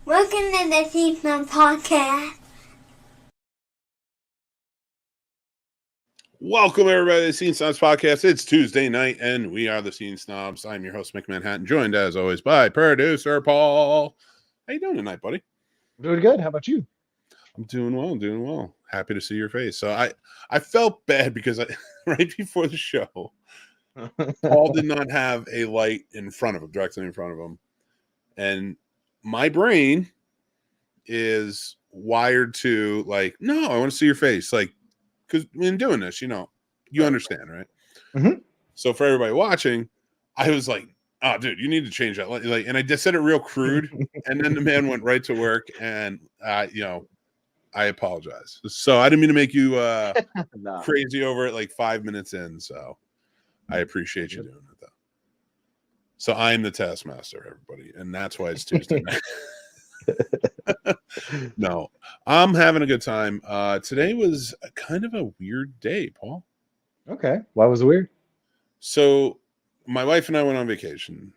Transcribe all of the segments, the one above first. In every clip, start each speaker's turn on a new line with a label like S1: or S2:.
S1: Welcome to the Scene Snobs podcast.
S2: Welcome, everybody, to the Scene Snobs podcast. It's Tuesday night, and we are the Scene Snobs. I'm your host, Mick Manhattan, joined, as always, by producer Paul. How you doing tonight, buddy?
S3: I'm doing good. How about you?
S2: I'm doing well. Happy to see your face. So I felt bad because right before the show, Paul did not have a light in front of him, directly in front of him. And my brain is wired to, like, no, I want to see your face. Like, because in doing this, you understand, right?
S3: Mm-hmm.
S2: So for everybody watching, I was like, oh, dude, you need to change that. Like, and I just said it real crude. And then the man went right to work, and, I apologize. So I didn't mean to make you
S3: No.
S2: crazy over it like 5 minutes in. So I appreciate you doing it, though. So I'm the taskmaster, everybody. And that's why it's Tuesday night. No, I'm having a good time. Today was kind of a weird day, Paul.
S3: Okay. Why was it weird?
S2: So my wife and I went on vacation.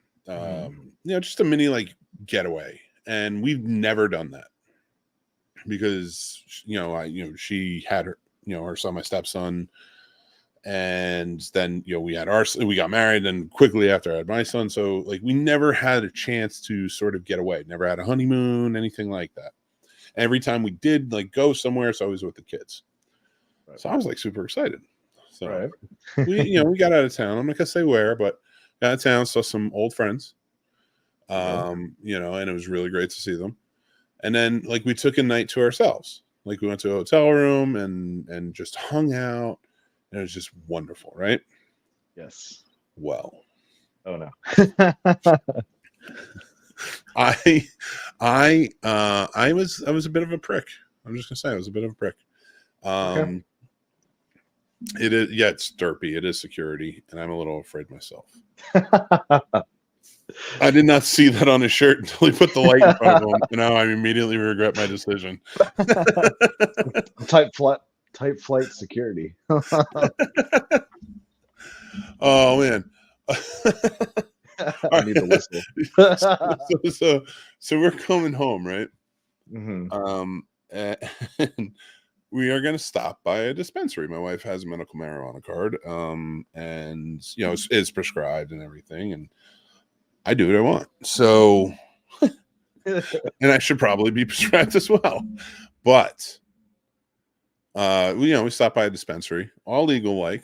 S2: Just a mini getaway. And we've never done that. Because she had her son, my stepson, and then we got married, and quickly after I had my son, so we never had a chance to sort of get away, never had a honeymoon, anything like that. Every time we did go somewhere, it's always with the kids. Right. So I was super excited. So right. we got out of town. I'm not gonna say where, but got out of town, saw some old friends. And it was really great to see them. And then we took a night to ourselves. We went to a hotel room and just hung out. And it was just wonderful, right?
S3: Yes.
S2: Well.
S3: Oh no.
S2: I was a bit of a prick. I'm just gonna say I was a bit of a prick.
S3: Okay.
S2: It is, it's derpy. It is security, and I'm a little afraid myself. I did not see that on his shirt until he put the light in front of him. Now I immediately regret my decision.
S3: Type flight security.
S2: Oh man.
S3: I need the whistle.
S2: So we're coming home, right?
S3: Mm-hmm.
S2: And we are going to stop by a dispensary. My wife has a medical marijuana card, and it's prescribed and everything, and I do what I want. So, and I should probably be prescribed as well. But, we stopped by a dispensary, all legal,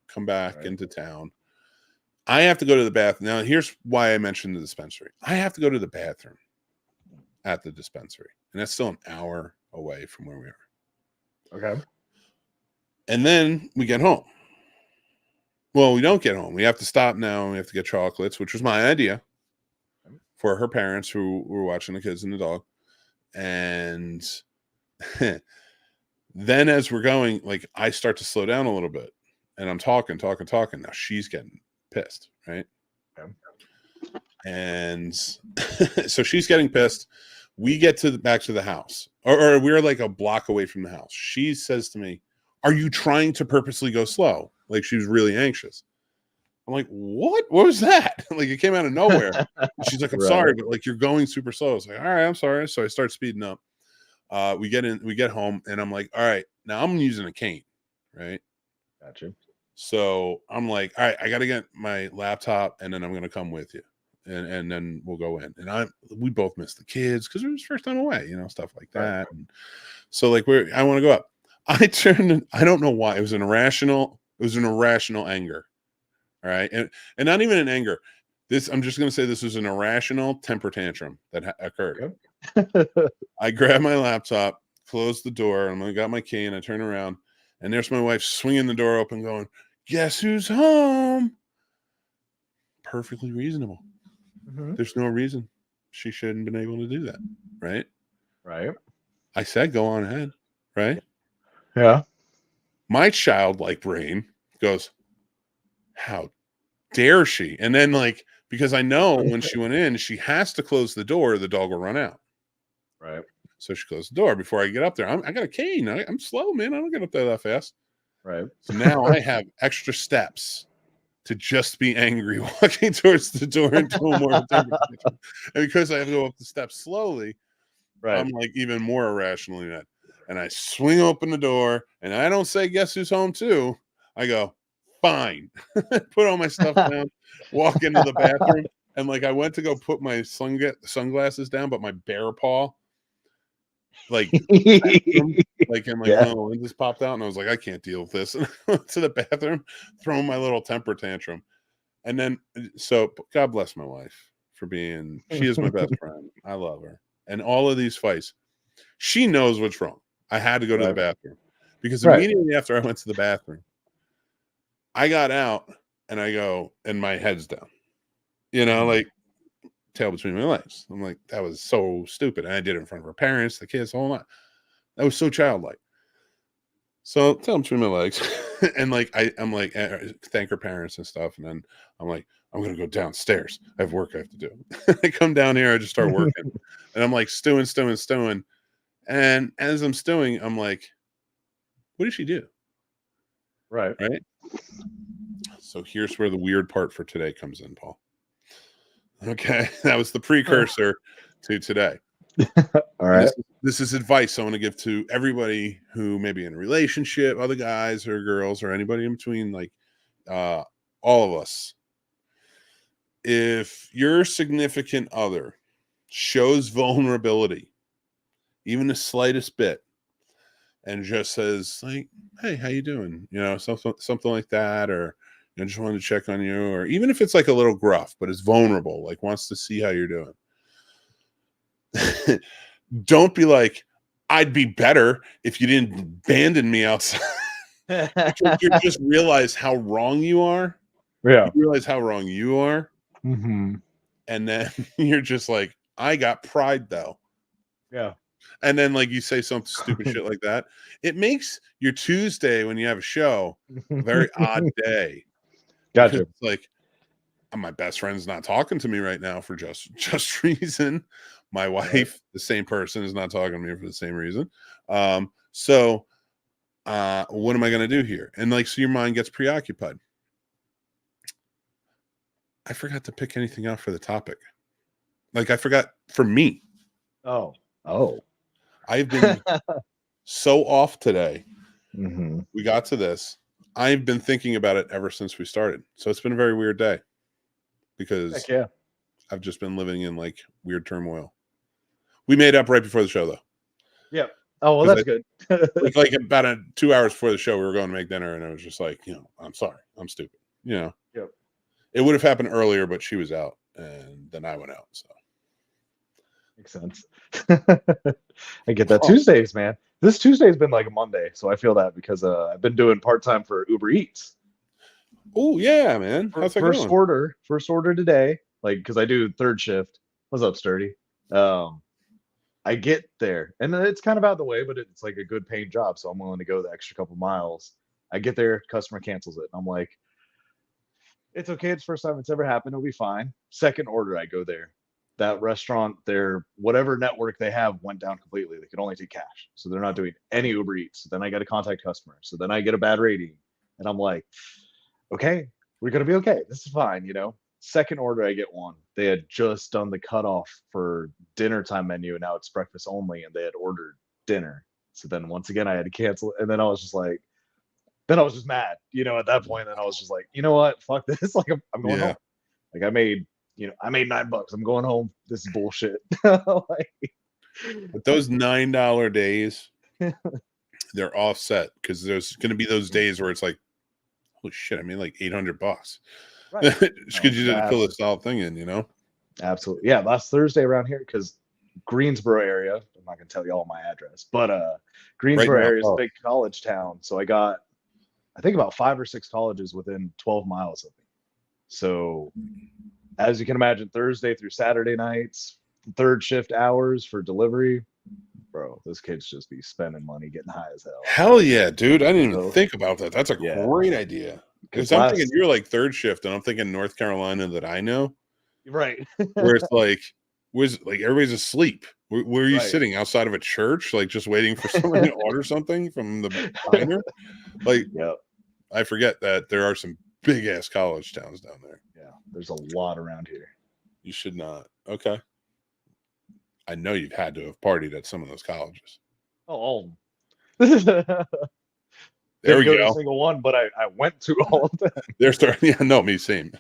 S2: come back into town. I have to go to the bathroom. Now, here's why I mentioned the dispensary. I have to go to the bathroom at the dispensary, and that's still an hour away from where we are.
S3: Okay. And
S2: then we get home. Well, we don't get home. We have to stop now, and we have to get chocolates, which was my idea for her parents who were watching the kids and the dog. And then as we're going, I start to slow down a little bit, and I'm talking. Now she's getting pissed, right?
S3: Okay.
S2: And so she's getting pissed. We get back to the house, or we're a block away from the house. She says to me, "Are you trying to purposely go slow?" She was really anxious. I'm like, "What? What was that?" It came out of nowhere. She's like, "I'm sorry, but you're going super slow." I was like, "All right, I'm sorry." So I start speeding up. We get home, and I'm like, "All right, now I'm using a cane, right?"
S3: Gotcha.
S2: So I'm like, "All right, I got to get my laptop, and then I'm going to come with you, and then we'll go in." And we both missed the kids because it was first time away, stuff like that. And so I want to go up. I turned. I don't know why. It was an irrational anger. All right. And not even an anger. I'm just going to say this was an irrational temper tantrum that occurred. Okay. I grabbed my laptop, closed the door, and I got my cane. I turn around, and there's my wife swinging the door open going, "Guess who's home?" Perfectly reasonable. Mm-hmm. There's no reason she shouldn't have been able to do that. Right.
S3: Right.
S2: I said, go on ahead. Right.
S3: Yeah.
S2: My childlike brain goes, how dare she? And then because I know when she went in, she has to close the door, the dog will run out.
S3: Right.
S2: So she closed the door before I get up there. I got a cane. I'm slow, man. I don't get up there that fast.
S3: Right.
S2: So now I have extra steps to just be angry walking towards the door and do more. And because I have to go up the steps slowly,
S3: Right.
S2: I'm like even more irrationally mad. And I swing open the door and I don't say, guess who's home too? I go, fine. Put all my stuff down, walk into the bathroom. And like I went to go put my sunglasses down, but my bare paw, like, and like
S3: Yeah.
S2: one of the lenses popped out, and I was like, I can't deal with this. And I went to the bathroom, throwing my little temper tantrum. And then, so God bless my wife for being, she is my best friend. I love her. And all of these fights, she knows what's wrong. I had to go to the bathroom because
S3: Right.
S2: immediately after I went to the bathroom, I got out and I go, and my head's down, like tail between my legs. I'm like, that was so stupid. And I did it in front of her parents, the kids, the whole lot. That was so childlike. So tail between my legs. And like, I'm like, thank her parents and stuff. And then I'm like, I'm going to go downstairs. I have work I have to do. I come down here, I just start working. And I'm like stewing. And as I'm stewing, I'm like, what did she do?
S3: Right.
S2: So here's where the weird part for today comes in, Paul. Okay. That was the precursor to today.
S3: All right.
S2: This is advice I want to give to everybody who may be in a relationship, other guys or girls or anybody in between, like all of us. If your significant other shows vulnerability, even the slightest bit, and just says like, hey, how you doing? Something like that, or just wanted to check on you, or even if it's like a little gruff, but it's vulnerable, like wants to see how you're doing. Don't be like, I'd be better if you didn't abandon me outside. You just realize how wrong you are.
S3: Yeah.
S2: You realize how wrong you are.
S3: Mm-hmm.
S2: And then you're just like, I got pride though.
S3: Yeah.
S2: And then like you say some stupid shit like that. It makes your Tuesday when you have a show a very odd day.
S3: Gotcha.
S2: Because it's like, my best friend's not talking to me right now for just reason. My wife, the same person, is not talking to me for the same reason. So what am I going to do here? And like, so your mind gets preoccupied. I forgot to pick anything out for the topic. Like I forgot for me.
S3: Oh.
S2: I've been so off today.
S3: Mm-hmm.
S2: We got to this. I've been thinking about it ever since we started. So it's been a very weird day because
S3: Heck yeah.
S2: I've just been living in like weird turmoil. We made up right before the show though.
S3: Yep. Oh, well, that's good.
S2: like about 2 hours before the show, we were going to make dinner, and I was just like, I'm sorry, I'm stupid.
S3: Yep.
S2: It would have happened earlier, but she was out, and then I went out. So
S3: makes sense. I get that. Tuesdays, man. This Tuesday's been like a Monday, so I feel that because I've been doing part-time for Uber Eats.
S2: Oh yeah, man. How's that
S3: First
S2: going?
S3: order today, like because I do third shift. What's up, Sturdy? I get there, and it's kind of out of the way, but it's like a good paying job, so I'm willing to go the extra couple miles. I get there, customer cancels it, and I'm like, it's okay. It's the first time it's ever happened. It'll be fine. Second order, I go there. That restaurant, their whatever network they have went down completely. They could only take cash, so they're not doing any Uber Eats. So then I got to contact customers. So then I get a bad rating, and I'm like, okay, we're gonna be okay. This is fine. Second order, I get one. They had just done the cutoff for dinner time menu, and now it's breakfast only, and they had ordered dinner. So then once again, I had to cancel, and then I was just like, then I was just mad, at that point. Then I was just like, you know what, fuck this. Like I'm going home. Like I made $9. I'm going home. This is bullshit.
S2: But those $9 days, they're offset because there's going to be those days where it's like, holy shit, I made like $800.
S3: Right.
S2: Just because you didn't fill this whole thing in,
S3: Absolutely. Yeah. Last Thursday around here, because Greensboro area, I'm not going to tell you all my address, but Greensboro area is a big college town. So I got, I think about 5 or 6 colleges within 12 miles of me. So as you can imagine, Thursday through Saturday nights, third shift hours for delivery. Bro, those kids just be spending money, getting high as hell.
S2: Hell yeah, dude. I didn't even think about that. That's a great idea. Because I'm thinking you're like third shift, and I'm thinking North Carolina that I know.
S3: Right.
S2: Where it's like, everybody's asleep. Where are you sitting? Outside of a church? Like just waiting for someone to order something from the diner? Like, I forget that there are some big ass college towns down there.
S3: Yeah, there's a lot around here.
S2: You should not. Okay. I know you've had to have partied at some of those colleges.
S3: Oh, all of them.
S2: There we
S3: Didn't go to a
S2: go.
S3: single one, but I went to all of them.
S2: They're starting. Yeah, no, me same.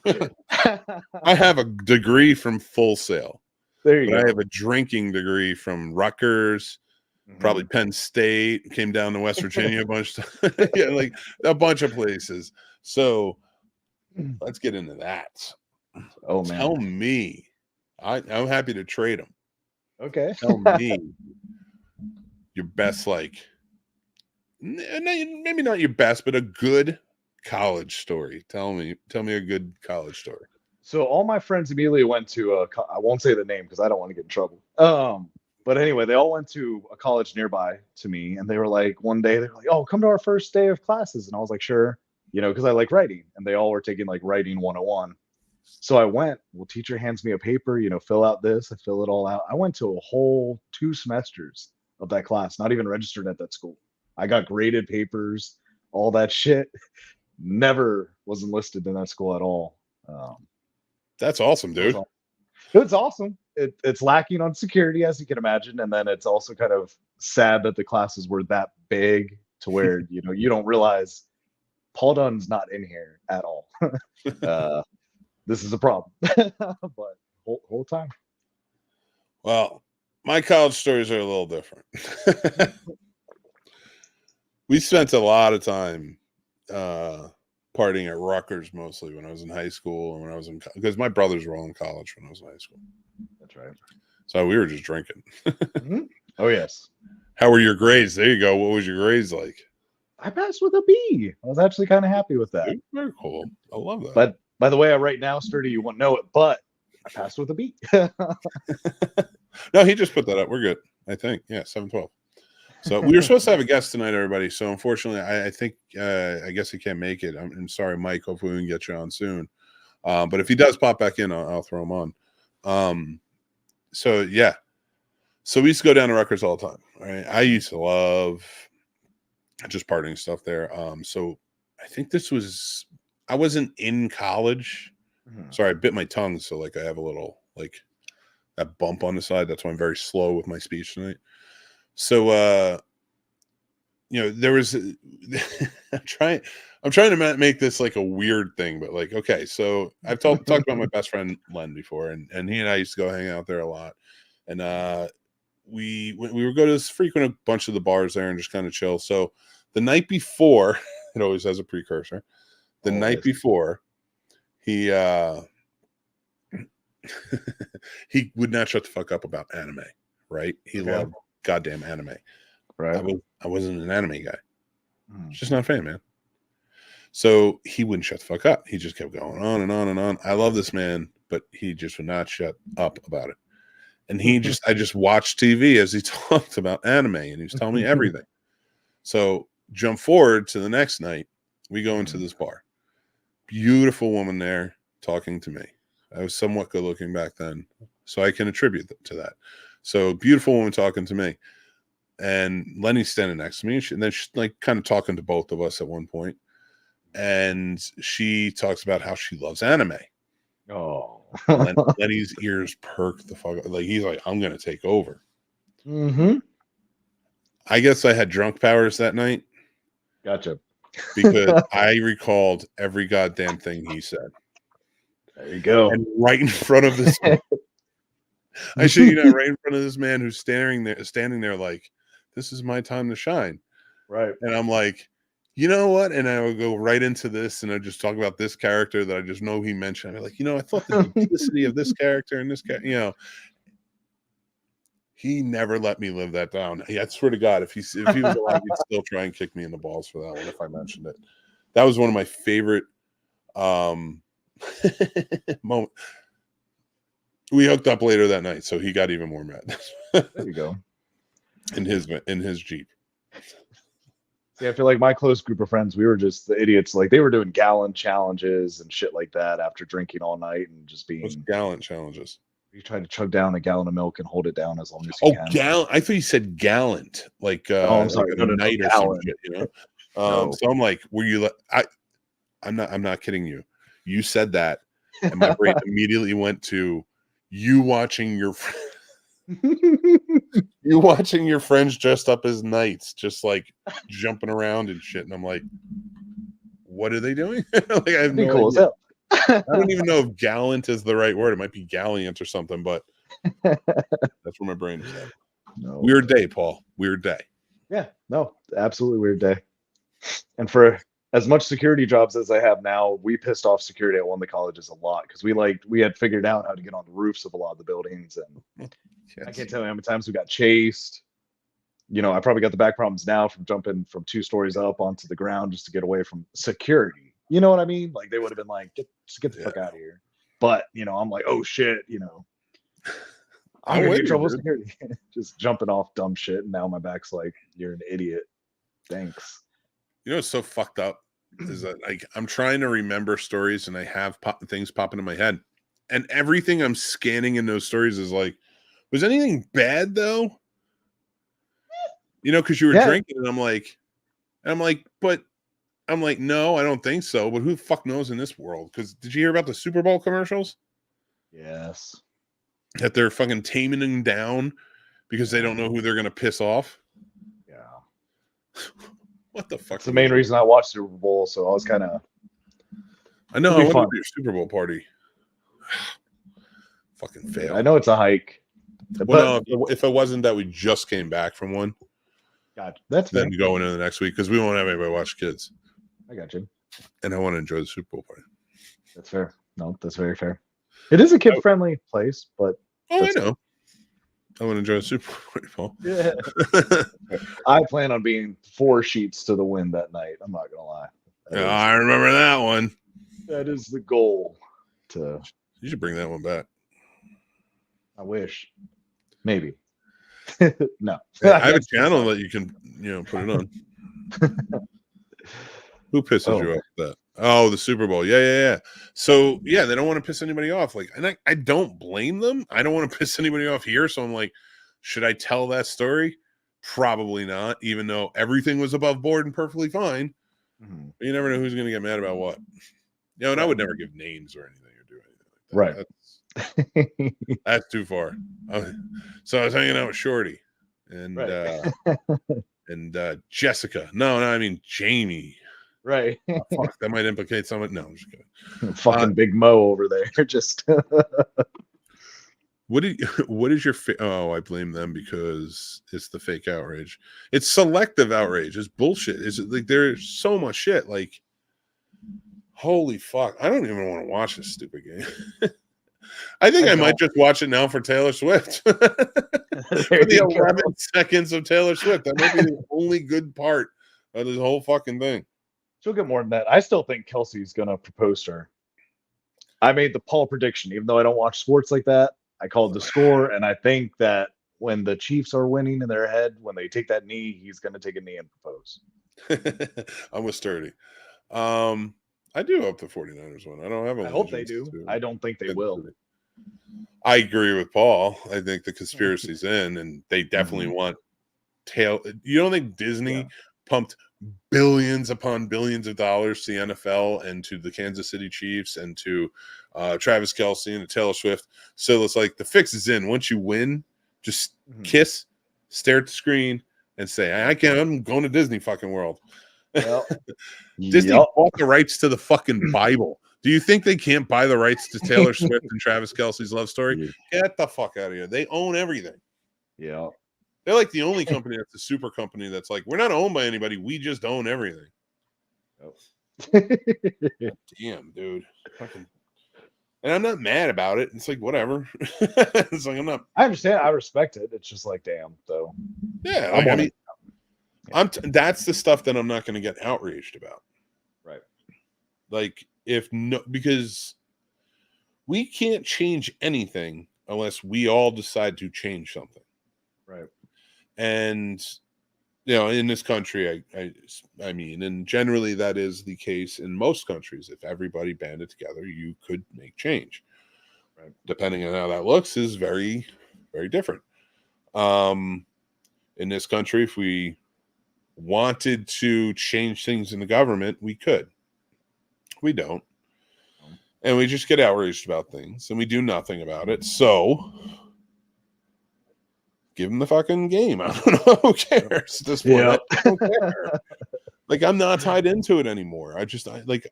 S2: I have a degree from Full Sail,
S3: There you
S2: but I
S3: go.
S2: have a drinking degree from Rutgers, probably Penn State. Came down to West Virginia a bunch. Yeah, like a bunch of places. So let's get into that.
S3: Oh man.
S2: Tell me, I'm happy to trade them.
S3: Okay.
S2: Tell me your best, like maybe not your best, but a good college story. Tell me a good college story.
S3: So all my friends immediately went to I won't say the name because I don't want to get in trouble. But anyway, they all went to a college nearby to me, and they were like, one day they were like, "Oh, come to our first day of classes," and I was like, "Sure," because I like writing, and they all were taking like writing 101. So I went. Well, teacher hands me a paper, fill out this. I fill it all out. I went to a whole 2 semesters of that class, not even registered at that school. I got graded papers, all that shit. Never was enlisted in that school at all.
S2: That's awesome, dude.
S3: It's awesome. It's lacking on security, as you can imagine, and then it's also kind of sad that the classes were that big to where you don't realize Paul Dunn's not in here at all. This is a problem, but whole time.
S2: Well, my college stories are a little different. We spent a lot of time partying at Rutgers mostly when I was in high school and when I was in because my brothers were all in college when I was in high school.
S3: That's right.
S2: So we were just drinking.
S3: Oh yes.
S2: How were your grades? There you go. What was your grades like?
S3: I passed with a B. I was actually kind of happy with that.
S2: Dude, very cool. I love that.
S3: But by the way I write now, Sturdy, you won't know it, but I passed with a B.
S2: No, he just put that up. We're good. I think. Yeah, 712. So we were supposed to have a guest tonight, everybody. So unfortunately, I think I guess he can't make it. I'm sorry, Mike. Hopefully we can get you on soon. But if he does pop back in, I'll throw him on. So yeah. So we used to go down to Rutgers all the time. Right? I used to love just partying stuff there. So I think I wasn't in college. Sorry, I bit my tongue, so like I have a little like that bump on the side. That's why I'm very slow with my speech tonight. So there was I'm trying to make this like a weird thing, but like okay, so I've talked about my best friend Len before, and he and I used to go hang out there a lot, and we would go to this frequent a bunch of the bars there and just kind of chill. So the night before, it always has a precursor. The night before, he he would not shut the fuck up about anime, right? He loved goddamn anime.
S3: Right.
S2: I wasn't an anime guy. Just not a fan, man. So he wouldn't shut the fuck up. He just kept going on and on and on. I love this man, but he just would not shut up about it. And I just watched TV as he talked about anime, and he was telling me everything. So jump forward to the next night, we go into this bar. Beautiful woman there talking to me. I was somewhat good looking back then, so I can attribute to that. So beautiful woman talking to me, and Lenny's standing next to me, and then she's like kind of talking to both of us at one point, and she talks about how she loves anime.
S3: Oh,
S2: Lenny's ears perk the fuck up. Like he's like, I'm gonna take over. I guess I had drunk powers that night.
S3: Gotcha.
S2: Because I recalled every goddamn thing he said.
S3: There you go.
S2: And right in front of this I shit you not, right in front of this man who's standing there like, this is my time to shine.
S3: Right.
S2: And I'm like, you know what? And I would go right into this and I just talk about this character that I just know he mentioned. I'm like, I thought the duplicity of this character and this character, he never let me live that down. I swear to God, if he was alive, he'd still try and kick me in the balls for that one if I mentioned it. That was one of my favorite moment. We hooked up later that night, so he got even more mad.
S3: There you go.
S2: In his Jeep.
S3: See, I feel like my close group of friends, we were just the idiots. Like they were doing gallon challenges and shit like that after drinking all night and just being.
S2: What's gallon challenges?
S3: You try to chug down a gallon of milk and hold it down as long as you can.
S2: Gallon! I thought you said gallant, like
S3: I'm sorry,
S2: like a night or some shit,
S3: No.
S2: So I'm like, were you? I'm not kidding you. You said that, and my brain immediately went to you watching your You're watching your friends dressed up as knights, just like jumping around and shit. And I'm like, what are they doing? Like, I have
S3: Be
S2: no
S3: cool as
S2: idea.
S3: hell.
S2: I don't even know if gallant is the right word. It might be gallant or something, but that's where my brain is at.
S3: No.
S2: Weird day, Paul. Weird day.
S3: Yeah, no, absolutely weird day. And for as much security jobs as I have now, we pissed off security at one of the colleges a lot because we had figured out how to get on the roofs of a lot of the buildings, and I can't tell you how many times we got chased. You know, I probably got the back problems now from jumping from 2 stories up onto the ground just to get away from security. You know what I mean? Like they would have been like, just get the fuck out of here. But you know, I'm like, oh shit, you know, I'm gonna get in trouble with security. Just jumping off dumb shit, and now my back's like, you're an idiot. Thanks.
S2: You know what's so fucked up is that like I'm trying to remember stories and I have things popping in my head, and everything I'm scanning in those stories is like, was anything bad though? You know, because you were drinking, and I'm like, but I'm like, no, I don't think so. But who the fuck knows in this world? Because did you hear about the Super Bowl commercials?
S3: Yes.
S2: That they're fucking taming them down because they don't know who they're gonna piss off.
S3: Yeah.
S2: What the fuck?
S3: It's the main reason I watched Super Bowl, so I was kind of.
S2: I know. I want to do your Super Bowl party. Fucking fail.
S3: I know it's a hike.
S2: Well, no, if it wasn't that we just came back from one,
S3: God, that's
S2: then go into the next week because we won't have anybody watch kids.
S3: I got you.
S2: And I want to enjoy the Super Bowl party.
S3: That's fair. No, that's very fair. It is a kid-friendly place, but
S2: I know. I want to enjoy the Super Bowl party, Paul.
S3: Yeah. I plan on being 4 sheets to the wind that night. I'm not gonna lie.
S2: I remember that one.
S3: That is the goal. You
S2: should bring that one back.
S3: I wish. Maybe. No.
S2: Yeah, I have a channel that you can, put it on. Who pisses you off with that? Oh, the Super Bowl. Yeah. So yeah, they don't want to piss anybody off. Like, and I don't blame them. I don't want to piss anybody off here. So I'm like, should I tell that story? Probably not, even though everything was above board and perfectly fine. Mm-hmm. But you never know who's going to get mad about what. And I would never give names or anything or do anything like that.
S3: Right.
S2: That's too far. So I was hanging out with Shorty and and Jessica. No, I mean Jamie.
S3: Right.
S2: Oh, fuck, that might implicate someone. No, I'm just kidding.
S3: Fucking Big Mo over there. Just
S2: what is your I blame them because it's the fake outrage. It's selective outrage. It's bullshit. It's like there's so much shit. Like, holy fuck. I don't even want to watch this stupid game. I think I might just watch it now for Taylor Swift. For the 11 seconds of Taylor Swift. That might be the only good part of this whole fucking thing.
S3: She'll get more than that. I still think Kelsey's going to propose to her. I made the poll prediction, even though I don't watch sports like that. I called the score, and I think that when the Chiefs are winning in their head, when they take that knee, he's going to take a knee and propose.
S2: I'm with Sturdy. I do hope the 49ers win. I don't have a.
S3: I hope they do. I don't think they will.
S2: I agree with Paul. I think the conspiracy's in, and they definitely want You don't think Disney pumped billions upon billions of dollars to the NFL and to the Kansas City Chiefs and to Travis Kelce and to Taylor Swift? So it's like the fix is in. Once you win, just kiss, stare at the screen, and say, I'm going to Disney fucking World.
S3: Yep.
S2: Disney bought the rights to the fucking Bible. Do you think they can't buy the rights to Taylor Swift and Travis Kelce's love story? Get the fuck out of here. They own everything.
S3: Yeah.
S2: They're like the only company that's a super company that's like, we're not owned by anybody. We just own everything. Damn, dude. Fucking. And I'm not mad about it. It's like, whatever. It's like, I'm not.
S3: I understand. I respect it. It's just like, damn, though.
S2: Yeah. That's the stuff that I'm not going to get outraged about.
S3: Right.
S2: Like, because we can't change anything unless we all decide to change something.
S3: Right.
S2: And, in this country, I mean, and generally that is the case in most countries. If everybody banded together, you could make change. Right. Depending on how that looks is very, very different. In this country, if we wanted to change things in the government, we could. We don't. And we just get outraged about things and we do nothing about it. So give him the fucking game. I don't know. Who cares at this point?
S3: Yep.
S2: I don't care. Like, I'm not tied into it anymore.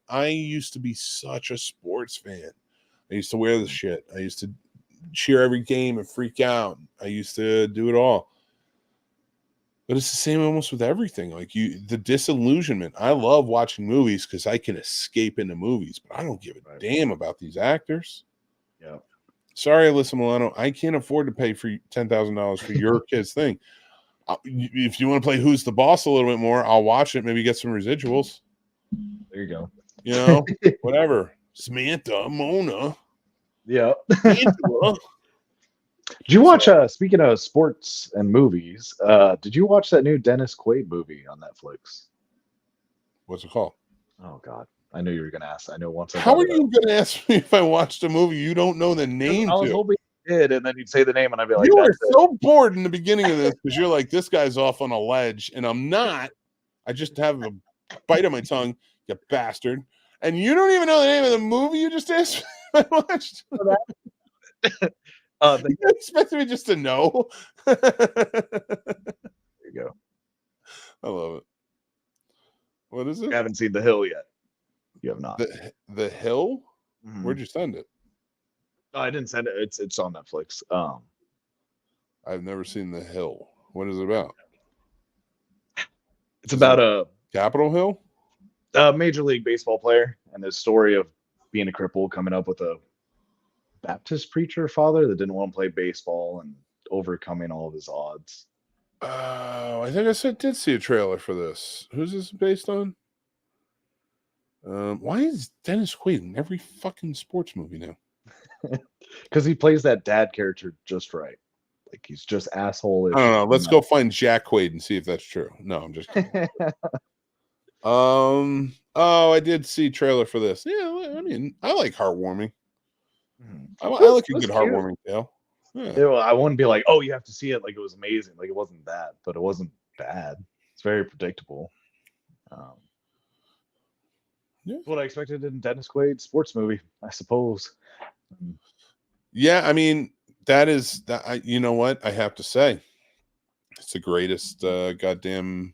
S2: I used to be such a sports fan. I used to wear the shit. I used to cheer every game and freak out. I used to do it all. But it's the same almost with everything. Like the disillusionment. I love watching movies because I can escape into movies, but I don't give a damn about these actors.
S3: Yeah.
S2: Sorry, Alyssa Milano. I can't afford to pay for $10,000 for your kid's thing. If you want to play Who's the Boss a little bit more, I'll watch it. Maybe get some residuals.
S3: There you go.
S2: You know, whatever. Samantha, Mona.
S3: Yeah.
S2: Angela.
S3: Did you watch, speaking of sports and movies, did you watch that new Dennis Quaid movie on Netflix?
S2: What's it called?
S3: Oh, God. I knew you were going to ask. I know once.
S2: How are you going to ask me if I watched a movie you don't know the name
S3: I was
S2: to?
S3: hoping you did, and then you'd say the name, and I'd be like,
S2: you were so bored in the beginning of this because you're like, this guy's off on a ledge, and I'm not. I just have a bite on my tongue, you bastard. And you don't even know the name of the movie you just asked me I watched. You expect me just to know?
S3: There you go.
S2: I love it. What is it?
S3: I haven't seen The Hill yet. You have not.
S2: The Hill?
S3: Mhm.
S2: Where'd you send it?
S3: No, I didn't send it. It's on Netflix.
S2: I've never seen The Hill. What is it about?
S3: It's about
S2: Capitol Hill?
S3: a Major League Baseball player and his story of being a cripple, coming up with a Baptist preacher father that didn't want to play baseball and overcoming all of his odds.
S2: Oh, I think I did see a trailer for this. Who's this based on? Why is Dennis Quaid in every fucking sports movie now?
S3: Because he plays that dad character just right. Like, he's just asshole.
S2: I don't know. Let's go find Jack Quaid and see if that's true. No, I'm just kidding. Oh, I did see a trailer for this. Yeah, I mean, I like heartwarming. I like a good heartwarming tale. Yeah.
S3: Well, I wouldn't be like, oh, you have to see it. Like, it was amazing. Like, it wasn't that, but it wasn't bad. It's very predictable.
S2: Yeah.
S3: That's what I expected in Dennis Quaid's sports movie, I suppose.
S2: Yeah, I mean, that is that. You know what I have to say? It's the greatest goddamn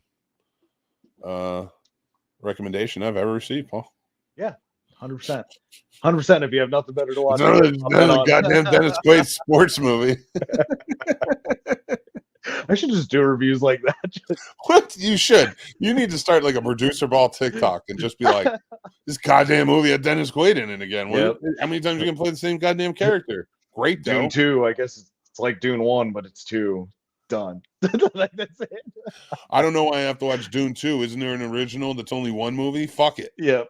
S2: recommendation I've ever received, Paul.
S3: Yeah, 100%. 100%. If you have nothing better to watch,
S2: another goddamn Dennis Quaid sports movie.
S3: I should just do reviews like that.
S2: What? You should. You need to start like a producer ball TikTok and just be like, this goddamn movie had Dennis Quaid in it again.
S3: Yep.
S2: How many times you can play the same goddamn character? Great, though.
S3: Dune 2, I guess it's like Dune 1, but it's 2. Done. Like, that's it.
S2: I don't know why I have to watch Dune 2. Isn't there an original that's only one movie? Fuck it.
S3: Yep.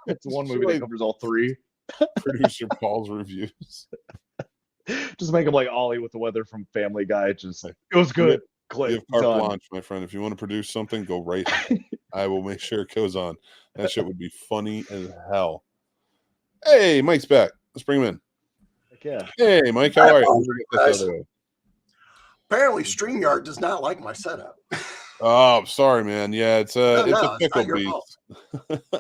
S3: It's one movie that covers all three.
S2: Producer Paul's reviews.
S3: Just make him like Ollie with the weather from Family Guy. It was good.
S2: You have carte blanche, my friend. If you want to produce something, go right ahead. I will make sure it goes on. That shit would be funny as hell. Hey, Mike's back. Let's bring him in.
S3: Heck yeah.
S2: Hey, Mike, how are you?
S4: Apparently, StreamYard does not like my setup.
S2: Oh, sorry, man. Yeah, it's a
S4: it's
S2: pickle
S4: not your
S2: beast.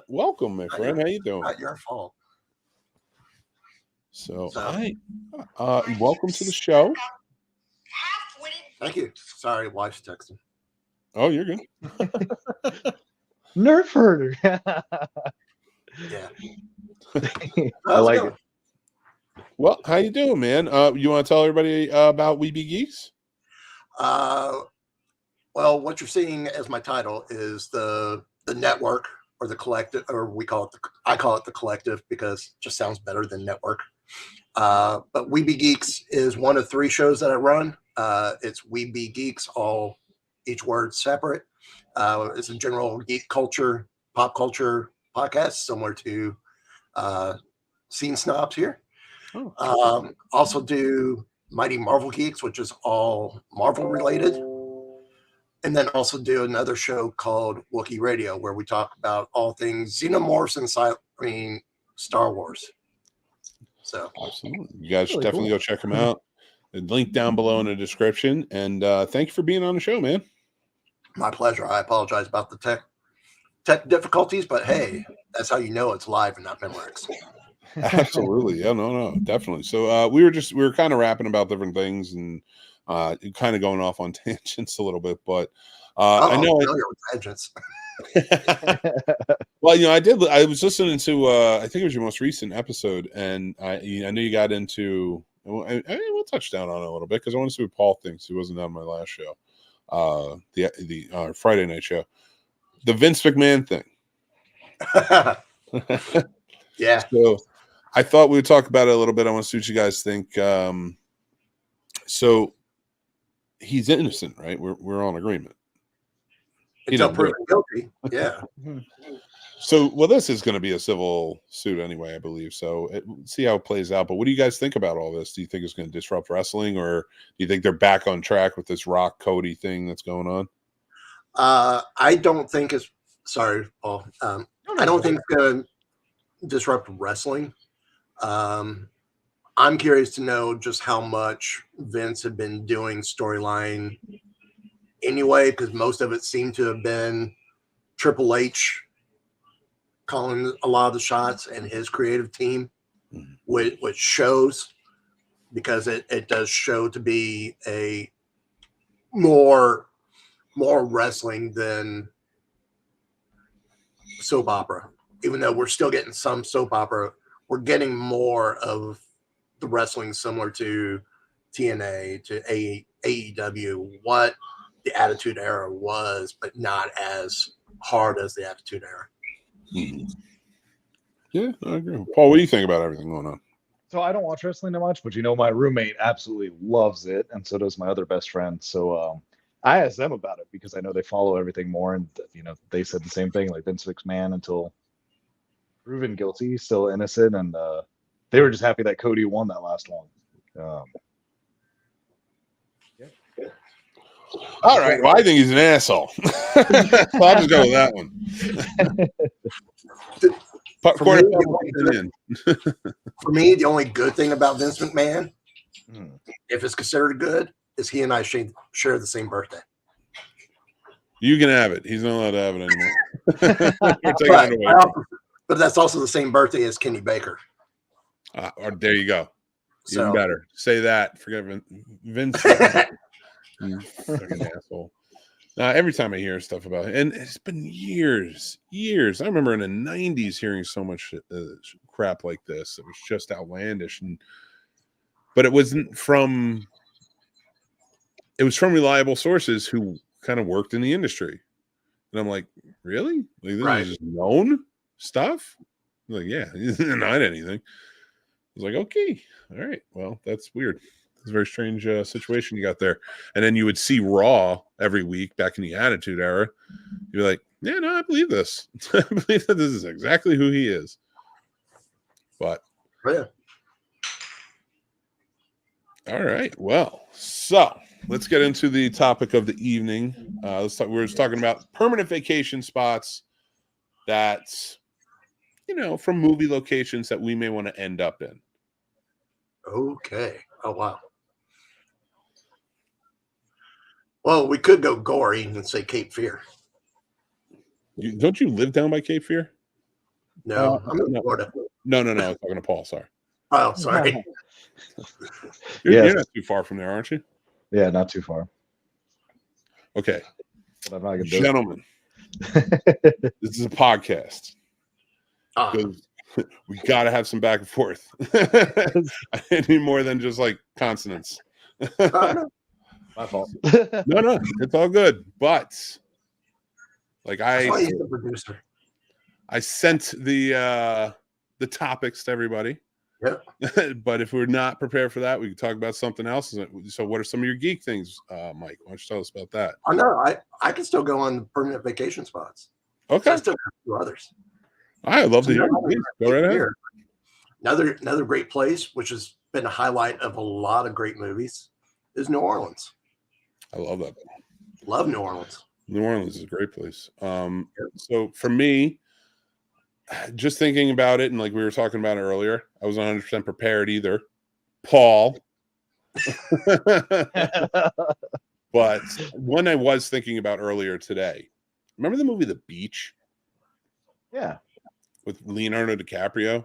S2: Welcome, my friend. How you doing?
S4: Not your fault.
S2: So welcome to the show.
S4: Thank you. Sorry, wife's texting.
S2: Oh, you're good.
S3: Nerf herder.
S4: Yeah.
S3: I like it.
S2: Well, how you doing, man? You want to tell everybody about WeBeGeeks?
S4: Well, what you're seeing as my title is the network or the collective, or I call it the collective because it just sounds better than network. But WeBeGeeks is one of 3 shows that I run. It's WeBeGeeks, each word separate. It's a general geek culture, pop culture podcast, similar to Scene Snobs here. Also do Mighty Marvel Geeks, which is all Marvel related. And then also do another show called Wookiee Radio, where we talk about all things Xenomorphs and Star Wars. So
S2: absolutely, you guys should definitely go check them out. The link down below in the description. And thank you for being on the show, man.
S4: My pleasure. I apologize about the tech difficulties, but hey, that's how you know it's live and not Memorex.
S2: Absolutely. Yeah, no, definitely. So we were kind of rapping about different things, and kind of going off on tangents a little bit, but
S4: I
S2: I know.
S4: familiar with tangents.
S2: Well, I was listening to I think it was your most recent episode, and I know you got into. We'll touch down on it a little bit because I want to see what Paul thinks. He wasn't on my last show, the Friday night show, the Vince McMahon thing.
S4: Yeah.
S2: So I thought we would talk about it a little bit. I want to see what you guys think. So he's innocent, right? We're all in agreement.
S4: Until proven guilty. Yeah.
S2: So, well, this is going to be a civil suit anyway, I believe. So, see how it plays out. But what do you guys think about all this? Do you think it's going to disrupt wrestling, or do you think they're back on track with this Rock Cody thing that's going on?
S4: I don't think it's. Sorry, Paul. I don't think it's going to disrupt wrestling. I'm curious to know just how much Vince had been doing storyline anyway, because most of it seemed to have been Triple H calling a lot of the shots and his creative team, which shows, because it does show to be a more wrestling than soap opera. Even though we're still getting some soap opera, we're getting more of the wrestling similar to TNA, to AEW, what the Attitude Era was, but not as hard as the Attitude Era.
S2: Yeah, I agree. Paul, what do you think about everything going on?
S3: So I don't watch wrestling that much, but my roommate absolutely loves it, and so does my other best friend. So I asked them about it because I know they follow everything more, and they said the same thing, like Vince McMahon, until proven guilty, still innocent, and they were just happy that Cody won that last one.
S2: All right. Well, I think he's an asshole. So I'll just go with that one.
S4: For me, the only good thing about Vince McMahon, if it's considered good, is he and I share the same birthday.
S2: You can have it. He's not allowed to have it anymore.
S4: But that's also the same birthday as Kenny Baker.
S2: There you go. Even better. Say that. Forget Vince. You fucking asshole. Every time I hear stuff about it, and it's been years. I remember in the 90s hearing so much crap like this. It was just outlandish, but it was from reliable sources who kind of worked in the industry. And I'm like, really? Like, this is just known stuff? I'm like, yeah, not anything. I was like, okay, all right. Well, that's weird. It's a very strange situation you got there. And then you would see Raw every week back in the Attitude Era. You'd be like, yeah, no, I believe this. I believe that this is exactly who he is. But
S4: yeah.
S2: All right. Well, so let's get into the topic of the evening. We're just talking about permanent vacation spots that, from movie locations that we may want to end up in.
S4: Okay. Oh, wow. Well, we could go gory and say Cape Fear.
S2: Don't you live down by Cape Fear?
S4: No, I'm in Florida.
S2: No. I was talking to Paul. Sorry.
S4: Oh, sorry.
S2: You're not too far from there, aren't you?
S3: Yeah, not too far.
S2: Okay.
S3: But I'm not gonna
S2: Gentlemen, this is a podcast. We got to have some back and forth. I need more than just like consonants.
S3: My fault.
S2: No, it's all good. But like I sent the topics to everybody.
S4: Yeah.
S2: But if we're not prepared for that, we can talk about something else. So what are some of your geek things, Mike? Why don't you tell us about that?
S4: Oh no, I can still go on the permanent vacation spots.
S2: Okay.
S4: So I still have two others.
S2: I love to hear. Go right ahead.
S4: Another great place, which has been a highlight of a lot of great movies, is New Orleans.
S2: I love that.
S4: Love New Orleans.
S2: New Orleans is a great place. So for me, just thinking about it, and like we were talking about it earlier, I was 100% prepared either. Paul. But one I was thinking about earlier today. Remember the movie The Beach?
S3: Yeah.
S2: With Leonardo DiCaprio?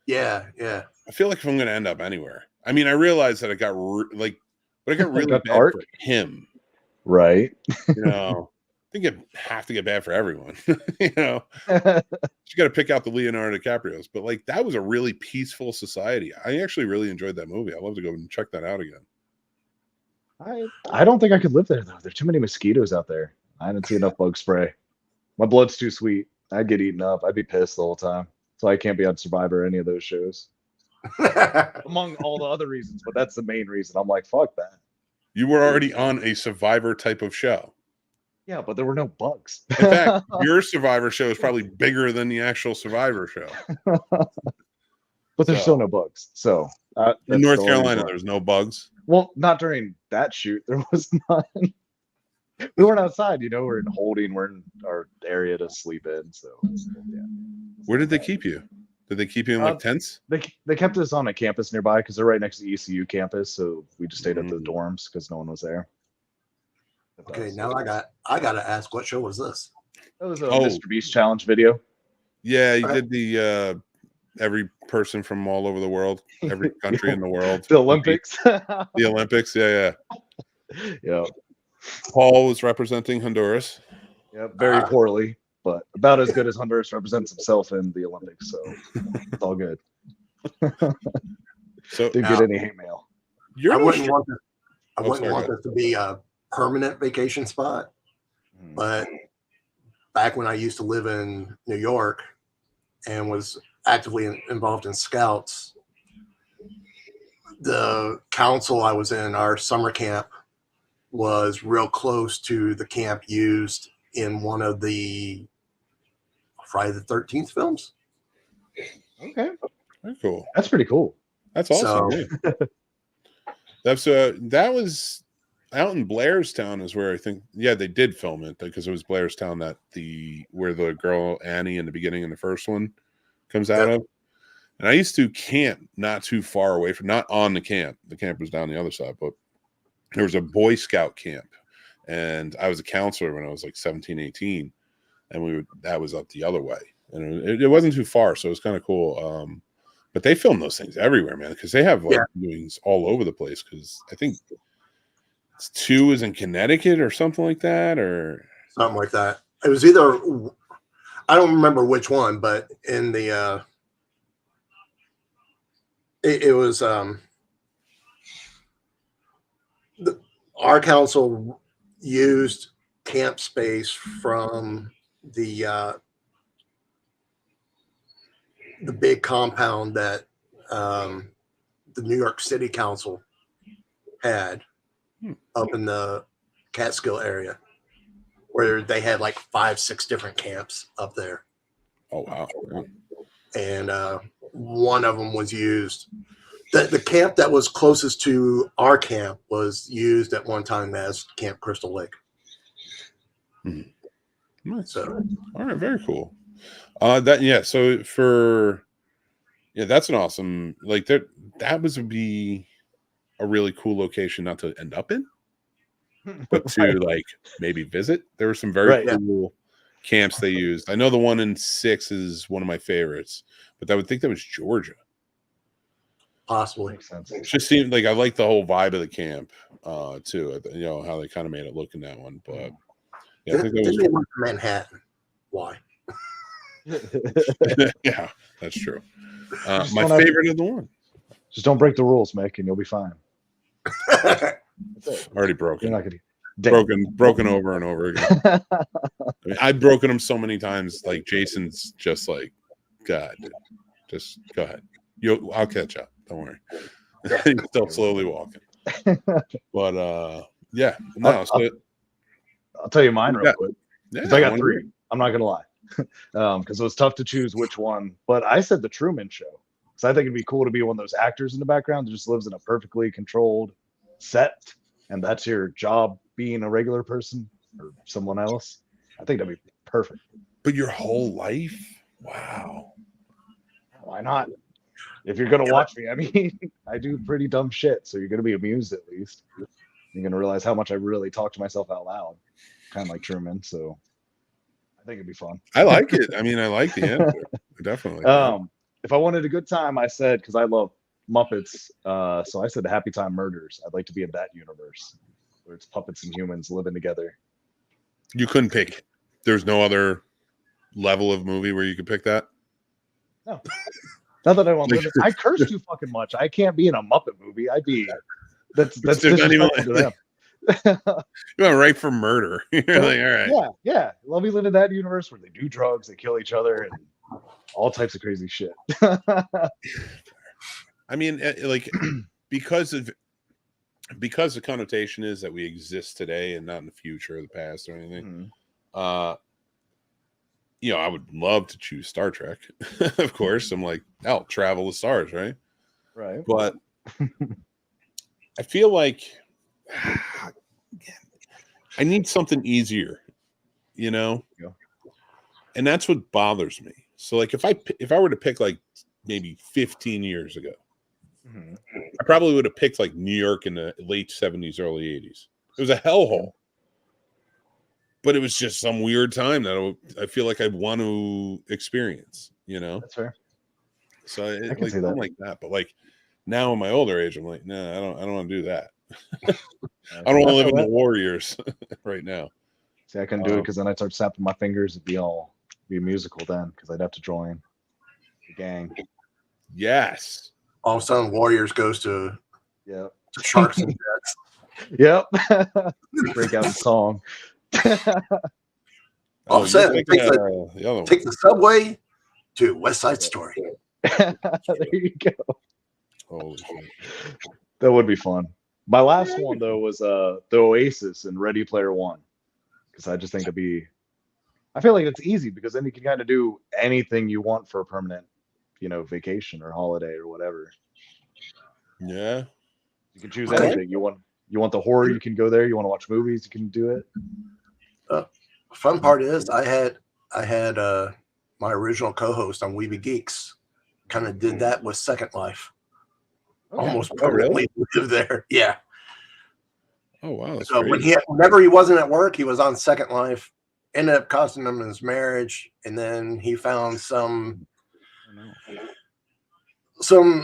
S4: Yeah.
S2: I feel like if I'm going to end up anywhere. I mean, I realize that I got but it got really
S3: Got
S2: bad
S3: art?
S2: for him.
S3: Right.
S2: You know, I think it have to get bad for everyone. You know, you got to pick out the Leonardo DiCaprios, but like that was a really peaceful society. I actually really enjoyed that movie. I'd love to go and check that out again.
S3: I don't think I could live there though. There's too many mosquitoes out there. I didn't see enough bug spray. My blood's too sweet. I'd get eaten up. I'd be pissed the whole time. So I can't be on Survivor or any of those shows. Among all the other reasons, but that's the main reason. I'm like, fuck that.
S2: You were already on a Survivor type of show.
S3: Yeah, but there were no bugs.
S2: In fact, your Survivor show is probably bigger than the actual Survivor show.
S3: But there's still no bugs. So
S2: in North Carolina, there's no bugs.
S3: Well, not during that shoot. There was none. We weren't outside, you know. We're in holding. We're in our area to sleep in. So, yeah.
S2: Where did they keep you? Did they keep you in like tents?
S3: They kept us on a campus nearby because they're right next to the ECU campus. So we just stayed at the dorms because no one was there.
S4: Okay, now I got to ask, what show was this?
S3: That was a Mr. Beast challenge video.
S2: Yeah, you did the every person from all over the world, every country in the world.
S3: The Olympics.
S2: The Olympics, yeah.
S3: Yeah.
S2: Paul was representing Honduras.
S3: Yeah, very poorly, but about as good as Honduras represents himself in the Olympics. So it's all good.
S2: So
S3: didn't get any hate mail.
S4: I wouldn't want this to be a permanent vacation spot, but back when I used to live in New York and was actively involved in Scouts, the council I was in, our summer camp, was real close to the camp used in one of the Friday the 13th films.
S3: Okay.
S2: Very cool.
S3: That's pretty cool.
S2: That's awesome. That was out in Blairstown is where I think, they did film it because it was Blairstown where the girl Annie in the beginning in the first one comes out of. And I used to camp not too far away from, not on the camp. The camp was down the other side, but there was a Boy Scout camp, and I was a counselor when I was like 17, 18, and that was up the other way, and it wasn't too far, so it was kind of cool. But they film those things everywhere, man, because they have viewings all over the place. Because I think it's 2 is in Connecticut or something like that, or
S4: something like that. It was either, I don't remember which one, but in the it was our council used camp space from the big compound that the New York City Council had up in the Catskill area, where they had like 5-6 different camps up there.
S2: Oh wow!
S4: And one of them was used. The camp that was closest to our camp was used at one time as Camp Crystal Lake.
S2: Nice.
S4: So,
S2: all right, very cool. So that's an awesome, like that would be a really cool location not to end up in, but to like maybe visit. There were some very cool camps they used. I know the one in 6 is one of my favorites, but I would think that was Georgia.
S4: Possibly.
S3: Makes sense.
S2: It just seemed like I like the whole vibe of the camp too. You know how they kind of made it look in that one, but I think that
S4: was Manhattan. Why?
S2: Yeah, that's true. My favorite of the one.
S3: Just don't break the rules, Mick, and you'll be fine.
S2: Already broken.
S3: You're not gonna
S2: broken over and over again. I mean, I've broken them so many times. Like Jason's just like, God, just go ahead. I'll catch up. Don't worry. He's still slowly walking. But no.
S3: I'll tell you mine real quick.
S2: Yeah,
S3: I got 3. I'm not gonna lie, because it was tough to choose which one. But I said the Truman Show, because I think it'd be cool to be one of those actors in the background that just lives in a perfectly controlled set, and that's your job, being a regular person or someone else. I think that'd be perfect.
S2: But your whole life? Wow.
S3: Why not? If you're gonna watch me, I mean, I do pretty dumb shit, so you're gonna be amused at least. You're gonna realize how much I really talk to myself out loud, kind of like Truman. So I think it'd be fun.
S2: I like it. I mean, I like the answer. Definitely.
S3: If I wanted a good time, I said, because I love Muppets. So I said Happy Time Murders. I'd like to be in that universe where it's puppets and humans living together.
S2: You couldn't pick. There's no other level of movie where you could pick that.
S3: No, not that I want to live. I curse too fucking much. I can't be in a Muppet movie. That's
S2: There's not
S3: disrespectful to them.
S2: You went right for murder. You're like, all right.
S3: Yeah. Let me live in that universe where they do drugs, they kill each other, and all types of crazy shit.
S2: I mean, like, because the connotation is that we exist today and not in the future or the past or anything. You know, I would love to choose Star Trek. Of course, I'm like, hell, travel the stars, right?
S3: Right.
S2: But I feel like I need something easier, you know?
S3: Yeah.
S2: And that's what bothers me. So like if I were to pick like maybe 15 years ago, I probably would have picked like New York in the late 70s, early 80s. It was a hellhole. But it was just some weird time that I feel like I'd want to experience, you know?
S3: That's fair.
S2: So
S3: I can
S2: like
S3: see that.
S2: something like that. But like now in my older age, I'm like, no, I don't want to do that. I don't want to live in the war years right now.
S3: See, I couldn't do it because then I'd start snapping my fingers. It'd be a musical then because I'd have to join the gang.
S2: Yes.
S4: All of a sudden, Warriors goes to Sharks and Jets.
S3: Yep. Break out in song.
S4: All of a sudden, take the subway to West Side Story.
S3: There you go.
S2: Holy shit.
S3: That would be fun. My last one though was the Oasis and Ready Player One, because I just think I feel like it's easy because then you can kind of do anything you want for a permanent, vacation or holiday or whatever.
S2: Yeah,
S3: you can choose anything you want. You want the horror, you can go there. You want to watch movies, you can do it.
S4: Fun part is I had my original co-host on WeBeGeeks kind of did that with Second Life.
S3: Okay.
S4: Almost permanently lived there. Yeah.
S2: Oh wow. That's
S4: so
S2: crazy.
S4: whenever he wasn't at work, he was on Second Life. Ended up costing him his marriage, and then he found some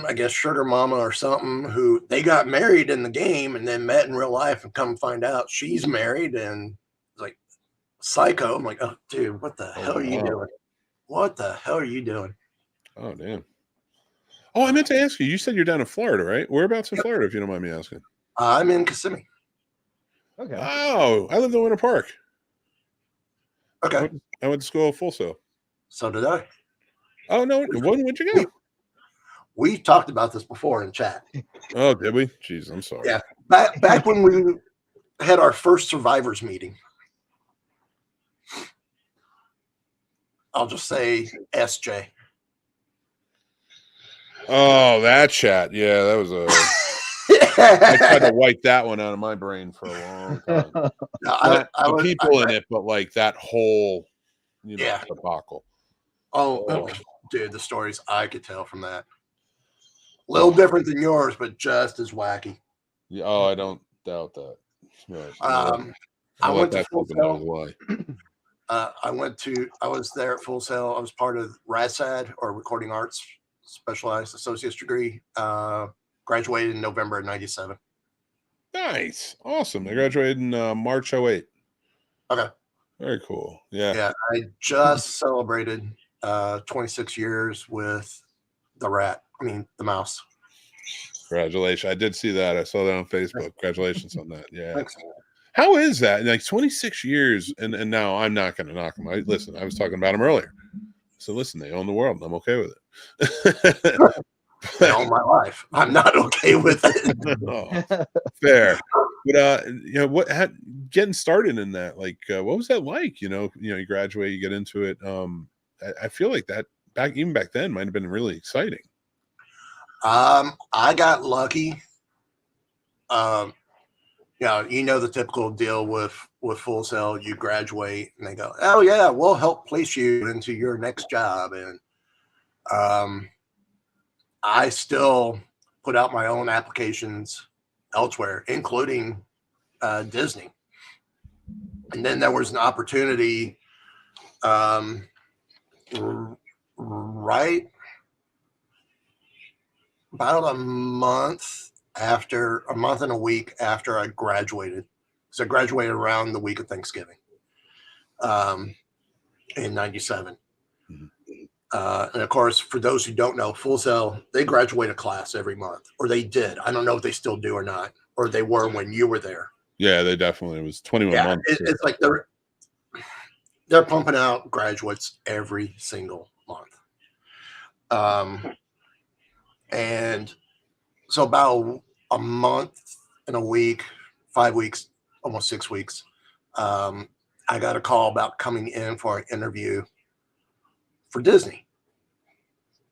S4: I guess sugar mama or something who they got married in the game and then met in real life, and come find out she's married and like psycho. I'm like, oh dude, what the hell are you doing? What the hell are you doing?
S2: Oh damn. Oh, I meant to ask you. You said you're down in Florida, right? Whereabouts in Florida, if you don't mind me asking?
S4: I'm in Kissimmee.
S3: Okay.
S2: Oh, I lived in Winter Park.
S4: Okay.
S2: I went to school at Full Sail.
S4: So did I.
S2: Oh no, where'd you go?
S4: We talked about this before in chat.
S2: Oh, did we? Jeez, I'm sorry.
S4: Yeah, back when we had our first survivors meeting. I'll just say SJ.
S2: Oh, that chat. Yeah, that was I tried to wipe that one out of my brain for a long time. Not the people in it, but like that whole, debacle.
S4: Oh, dude, the stories I could tell from that. A little different than yours, but just as wacky.
S2: Yeah, I don't doubt that. Right.
S4: I went to Full Sail. I was there at Full Sail. I was part of RASAD, or Recording Arts Specialized Associate's degree. Graduated in November of '97.
S2: Nice. Awesome. I graduated in March 08.
S4: Okay.
S2: Very cool. Yeah.
S4: Yeah. I just celebrated 26 years with the mouse.
S2: Congratulations. I did see that. I saw that on Facebook. Congratulations on that. Yeah.
S4: Thanks.
S2: How is that? Like 26 years, and now I'm not going to knock them. Listen, I was talking about them earlier. So listen, they own the world, and I'm okay with it.
S4: They own my life. I'm not okay with it.
S2: Oh, fair. But getting started in that, like, what was that like? You graduate, you get into it. I feel like that even back then might have been really exciting.
S4: I got lucky. The typical deal with Full Sail. You graduate and they go, oh yeah, we'll help place you into your next job. And I still put out my own applications elsewhere, including Disney. And then there was an opportunity right about a month and a week after I graduated. So I graduated around the week of Thanksgiving in 97. And of course, for those who don't know, Full Sail, they graduate a class every month, or they did. I don't know if they still do or not, or they were when you were there.
S2: Yeah, they definitely, it was 21 months.
S4: It's like they're pumping out graduates every single month. And so about a month and a week, 5 weeks, almost 6 weeks, I got a call about coming in for an interview for Disney.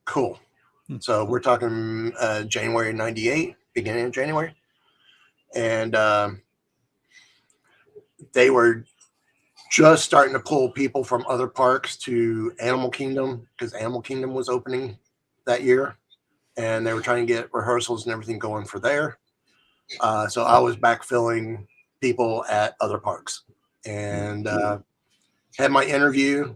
S4: Cool. So we're talking January 98, beginning of January. And they were just starting to pull people from other parks to Animal Kingdom, because Animal Kingdom was opening that year. And they were trying to get rehearsals and everything going for there. So I was backfilling people at other parks. And had my interview.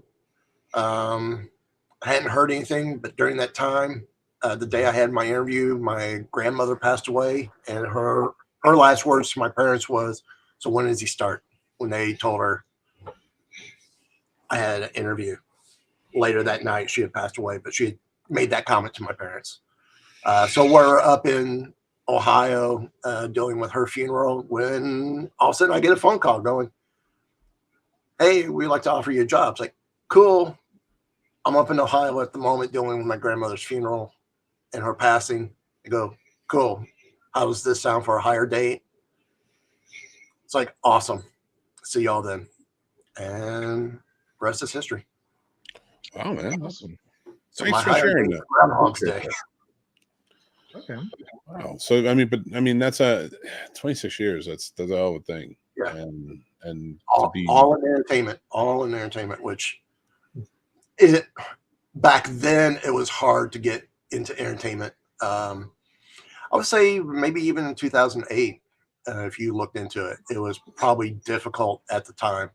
S4: I hadn't heard anything, but during that time, the day I had my interview, my grandmother passed away, and her last words to my parents was, "So when does he start?" When they told her I had an interview. Later that night, she had passed away, but she had made that comment to my parents. So we're up in Ohio dealing with her funeral when all of a sudden I get a phone call going, "Hey, we'd like to offer you a job." It's like, cool. I'm up in Ohio at the moment dealing with my grandmother's funeral and her passing. I go, cool. How does this sound for a higher date? It's like, awesome. See y'all then. And rest is history.
S2: Wow, man. Awesome.
S4: So
S2: Thanks
S4: my
S2: for
S4: higher
S2: sharing
S4: date
S2: that.
S4: was Groundhog's Day.
S3: Okay.
S2: Wow. So I mean, that's 26 years. That's a hell of a thing.
S4: Yeah.
S2: And
S4: all,
S2: to be
S4: all in entertainment, which it back then it was hard to get into entertainment. I would say maybe even in 2008, if you looked into it, it was probably difficult at the time.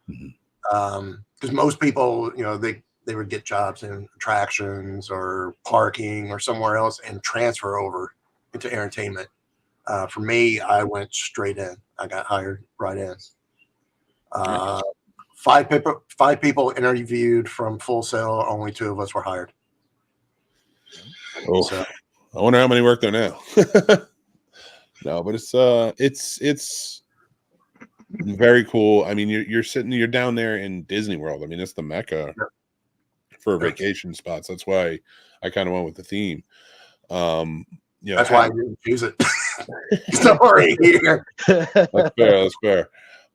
S4: Because most people, they would get jobs in attractions or parking or somewhere else and transfer over into entertainment. For me, I went straight in. I got hired right in. Five people interviewed from Full Sail. Only 2 of us were hired.
S2: Oh,
S4: So,
S2: I wonder how many work there now. No, but it's very cool. I mean, you're down there in Disney World. I mean, it's the Mecca for vacation spots. That's why I kind of went with the theme.
S4: that's why I didn't choose it. Sorry.
S2: That's fair. That's fair.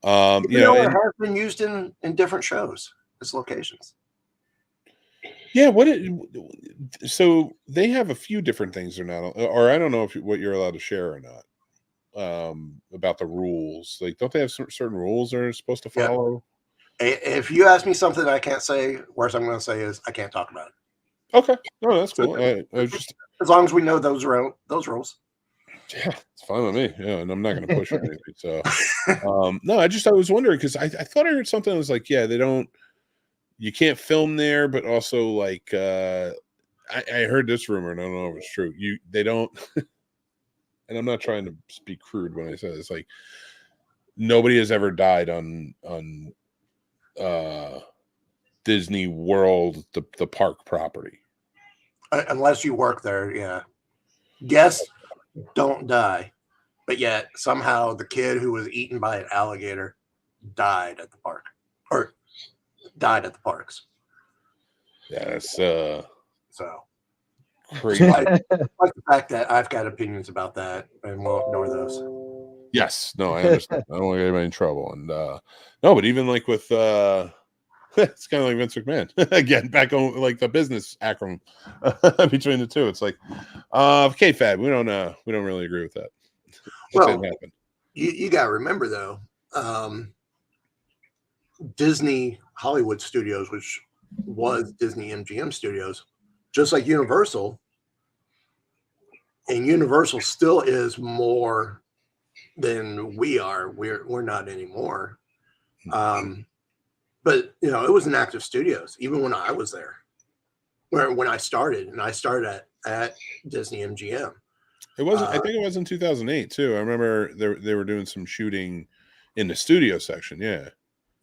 S4: It has been used in different shows, its locations.
S2: Yeah, so they have a few different things they're not, or I don't know what you're allowed to share or not, about the rules. Like, don't they have certain rules they're supposed to follow?
S4: If you ask me something I can't say, worst I'm going to say is I can't talk about it.
S2: Okay, no, that's cool. I just,
S4: as long as we know those rules.
S2: Yeah, it's fine with me. Yeah, and I'm not going to push anything. So, no, I was wondering because I thought I heard something that was like, yeah, you can't film there, but also like I heard this rumor, and I don't know if it's true. They don't, and I'm not trying to be crude when I say this. Like, nobody has ever died on Disney World, the park property,
S4: unless you work there. Yeah, guests don't die, but yet somehow the kid who was eaten by an alligator died at the park, or died at the parks.
S2: Yeah, that's
S4: so
S2: crazy.
S4: like the fact that I've got opinions about that, and we'll ignore those.
S2: Yes, no, I understand. I don't want to get anybody in trouble, and no, but even like with it's kind of like Vince McMahon again, back on like the business acronym between the two. It's like, kayfabe. We don't really agree with that.
S4: Well, didn't happen. You got to remember though, Disney Hollywood Studios, which was Disney MGM Studios, just like Universal, and Universal still is more than we are. We're not anymore. But it was an active studios even when I was there. when I started, and I started at Disney MGM.
S2: It wasn't. I think it was in 2008 too. I remember they were doing some shooting in the studio section. Yeah.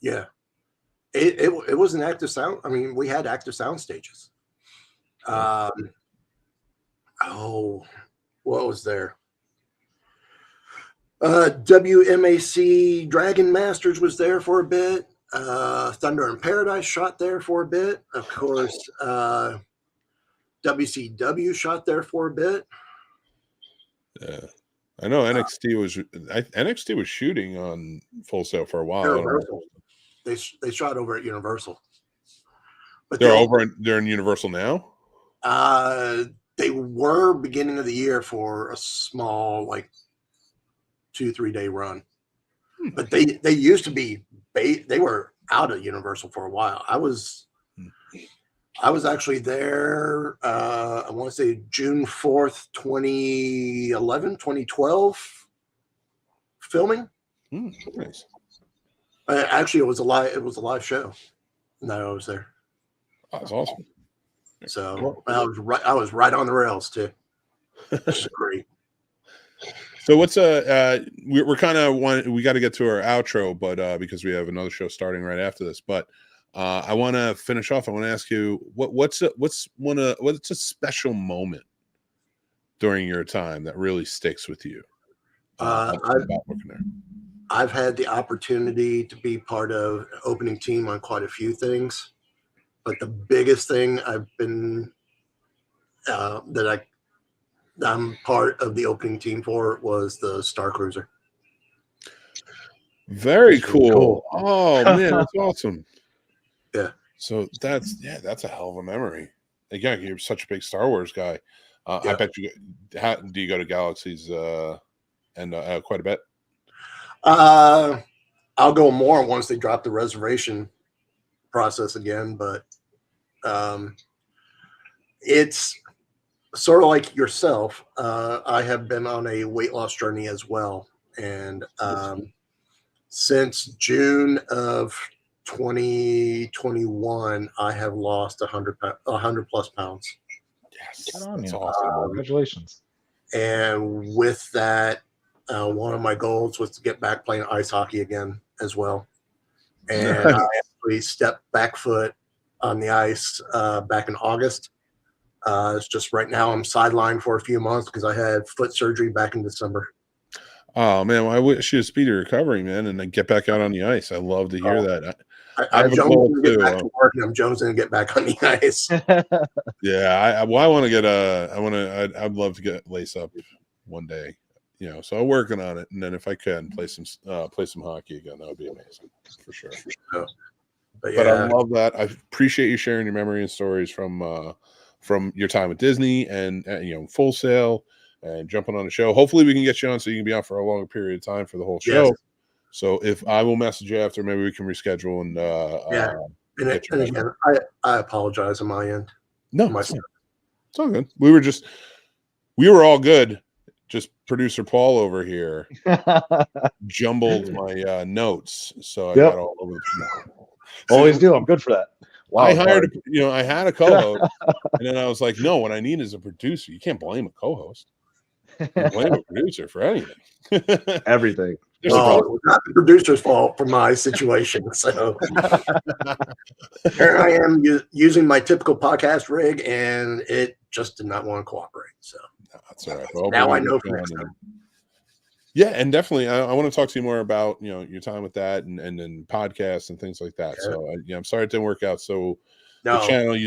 S4: Yeah. It was an active sound. I mean, we had active sound stages. What was there? WMAC Dragon Masters was there for a bit. Thunder in Paradise shot there for a bit. Of course, WCW shot there for a bit.
S2: Yeah. I know NXT was shooting on Full Sail for a while.
S4: Universal. They shot over at Universal. But
S2: they're in Universal now?
S4: They were beginning of the year for a small, like 2-3 day run. But they used to be they were out of Universal for a while. I was actually there, I want to say June 4th, 2011, 2012 filming.
S2: Nice.
S4: Actually, it was a live show that I was there.
S2: That's awesome.
S4: So I was right on the rails too. It's great.
S2: So what's we're kind of we got to get to our outro, but because we have another show starting right after this, but I want to finish off. I want to ask you what's a special moment during your time that really sticks with you? About working there.
S4: I've had the opportunity to be part of an opening team on quite a few things, but the biggest thing I've been I'm part of the opening team for was the Star Cruiser.
S2: Very cool. Oh man, that's awesome.
S4: Yeah.
S2: So that's a hell of a memory. Again, you're such a big Star Wars guy. I bet you. Do you go to Galaxies and quite a bit?
S4: I'll go more once they drop the reservation process again, but it's sort of like yourself. I have been on a weight loss journey as well, and since June of 2021, I have lost 100 plus pounds.
S2: Yes,
S3: that's
S2: awesome.
S3: Congratulations.
S4: And with that, one of my goals was to get back playing ice hockey again as well. And I actually stepped back foot on the ice back in August. It's just right now I'm sidelined for a few months because I had foot surgery back in December.
S2: Oh man, well, I wish you a speedy recovery, man, and then get back out on the ice. I love to hear that.
S4: I'm jonesing to get back to work, and I'm jonesing to get back on the ice.
S2: Yeah, I want to get I'd love to get lace up one day, so I'm working on it, and then if I can play some hockey again, that would be amazing for sure. But I love that. I appreciate you sharing your memory and stories from your time at Disney and Full Sail and jumping on the show. Hopefully we can get you on so you can be on for a longer period of time for the whole show. Yes. So if I will message you after, maybe we can reschedule and
S4: And again, I apologize on my end.
S2: No, it's all good. We were all good. Just producer Paul over here jumbled my notes, so I got all over the place.
S3: Always do. I'm good for that. Wow,
S2: I hired, I had a co-host, and then I was like, no, what I need is a producer. You can't blame a co-host. You blame a producer for anything.
S3: Everything.
S4: Well, it's not the producer's fault for my situation. So here I am using my typical podcast rig, and it just did not want to cooperate. So
S2: that's all right. Well,
S4: now I know for next time.
S2: Yeah, and definitely, I want to talk to you more about your time with that and then podcasts and things like that. Yeah. So I'm sorry it didn't work out. So the channel, as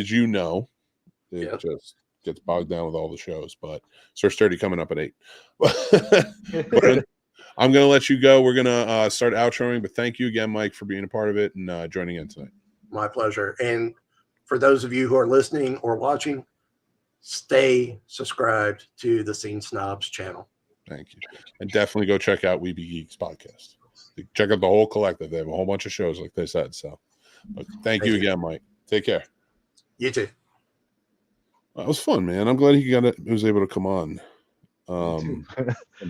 S2: it just gets bogged down with all the shows. But Search 30 coming up at 8. But I'm going to let you go. We're going to start outroing. But thank you again, Mike, for being a part of it and joining in tonight.
S4: My pleasure. And for those of you who are listening or watching, stay subscribed to the Scene Snobs channel.
S2: Thank you. And definitely go check out WeBeGeeks podcast. Check out the whole collective. They have a whole bunch of shows, like they said. So but thank you again, Mike. Take care.
S4: You too.
S2: That was fun, man. I'm glad he was able to come on and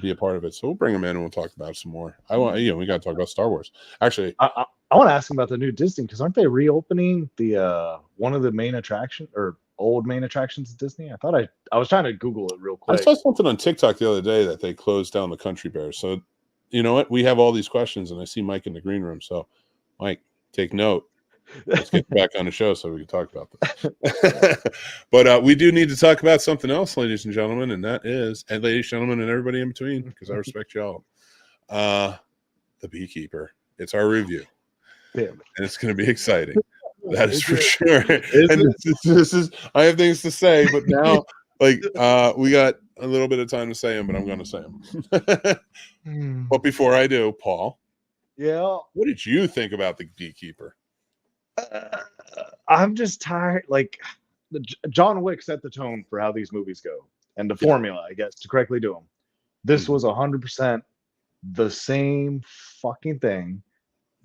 S2: be a part of it. So we'll bring him in and we'll talk about it some more. We got to talk about Star Wars. Actually,
S3: I want to ask him about the new Disney, because aren't they reopening the one of the main attraction or old main attractions at Disney? I was trying to Google it real
S2: I
S3: quick.
S2: saw something on TikTok the other day that they closed down the Country Bear. So, you know what? We have all these questions, and I see Mike in the green room. So, Mike, take note. Let's get back on the show so we can talk about this. But we do need to talk about something else, ladies and gentlemen, and that is, and ladies, gentlemen, and everybody in between, because I respect y'all. The Beekeeper. It's our review.
S3: Damn.
S2: And it's going to be exciting. That is for
S3: it?
S2: sure. And this is, I have things to say, but now, like, we got a little bit of time to say them, but I'm going to say them. But before I do, Paul,
S3: Yeah,
S2: what did you think about the Beekeeper?
S3: I'm just tired. Like, John Wick set the tone for how these movies go, and the formula, I guess, to correctly do them. This was 100% the same fucking thing,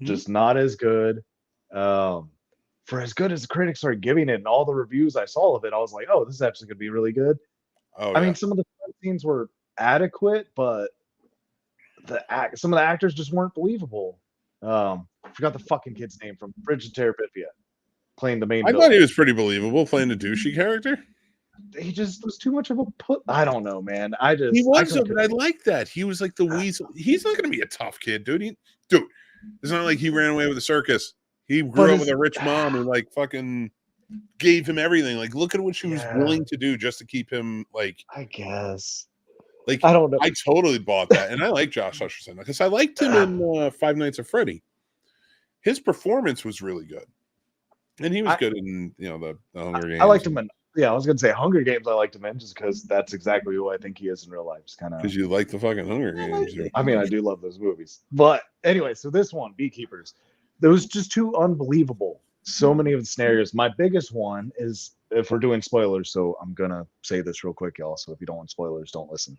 S3: just not as good. For as good as the critics are giving it, and all the reviews I saw of it, I was like, "Oh, this is actually gonna be really good." I mean, some of the scenes were adequate, but some of the actors just weren't believable. I forgot the fucking kid's name from Bridge of Terabithia, playing the main
S2: I
S3: villain.
S2: thought he was pretty believable playing the douchey character.
S3: He just was too much of a put. I don't know, man.
S2: He was, but I like that. He was like the weasel. He's not going to be a tough kid, dude. Dude, it's not like he ran away with a circus. He grew up with a rich mom who like fucking gave him everything. Like, look at what she was willing to do just to keep him. Like,
S3: I guess.
S2: Like,
S3: I don't know.
S2: I totally bought that, and I like Josh Hutcherson because I liked him in Five Nights at Freddy. His performance was really good, and he was good in the Hunger Games.
S3: I liked him in. Yeah, I was gonna say Hunger Games. I liked him in just because that's exactly who I think he is in real life. Just kind of
S2: because you like the fucking Hunger Games.
S3: I mean, I do love those movies, but anyway. So this one, Beekeepers, it was just too unbelievable. So many of the scenarios. My biggest one is, if we're doing spoilers, so I'm gonna say this real quick, y'all. So if you don't want spoilers, don't listen.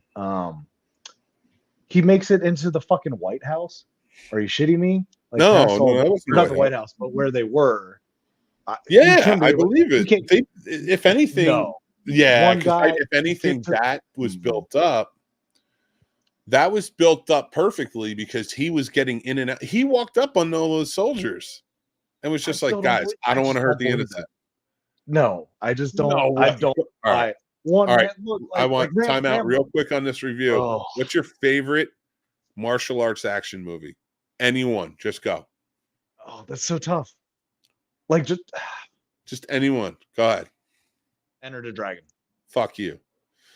S3: He makes it into the fucking White House. Are you shitting me? Like,
S2: no, that wasn't
S3: not the White House, but where they were.
S2: Yeah, I believe it. They, if anything, yeah. If anything, that was built up. That was built up perfectly because he was getting in and out. He walked up on all those soldiers and was just like, guys, I don't want to hurt the innocent.
S3: No, I just don't.
S2: No,
S3: I don't.
S2: All right.
S3: All right.
S2: I want time out real quick on this review. Oh. What's your favorite martial arts action movie? Anyone, just go.
S3: Oh, that's so tough. Like,
S2: just anyone. Go ahead.
S3: Enter the Dragon.
S2: Fuck you.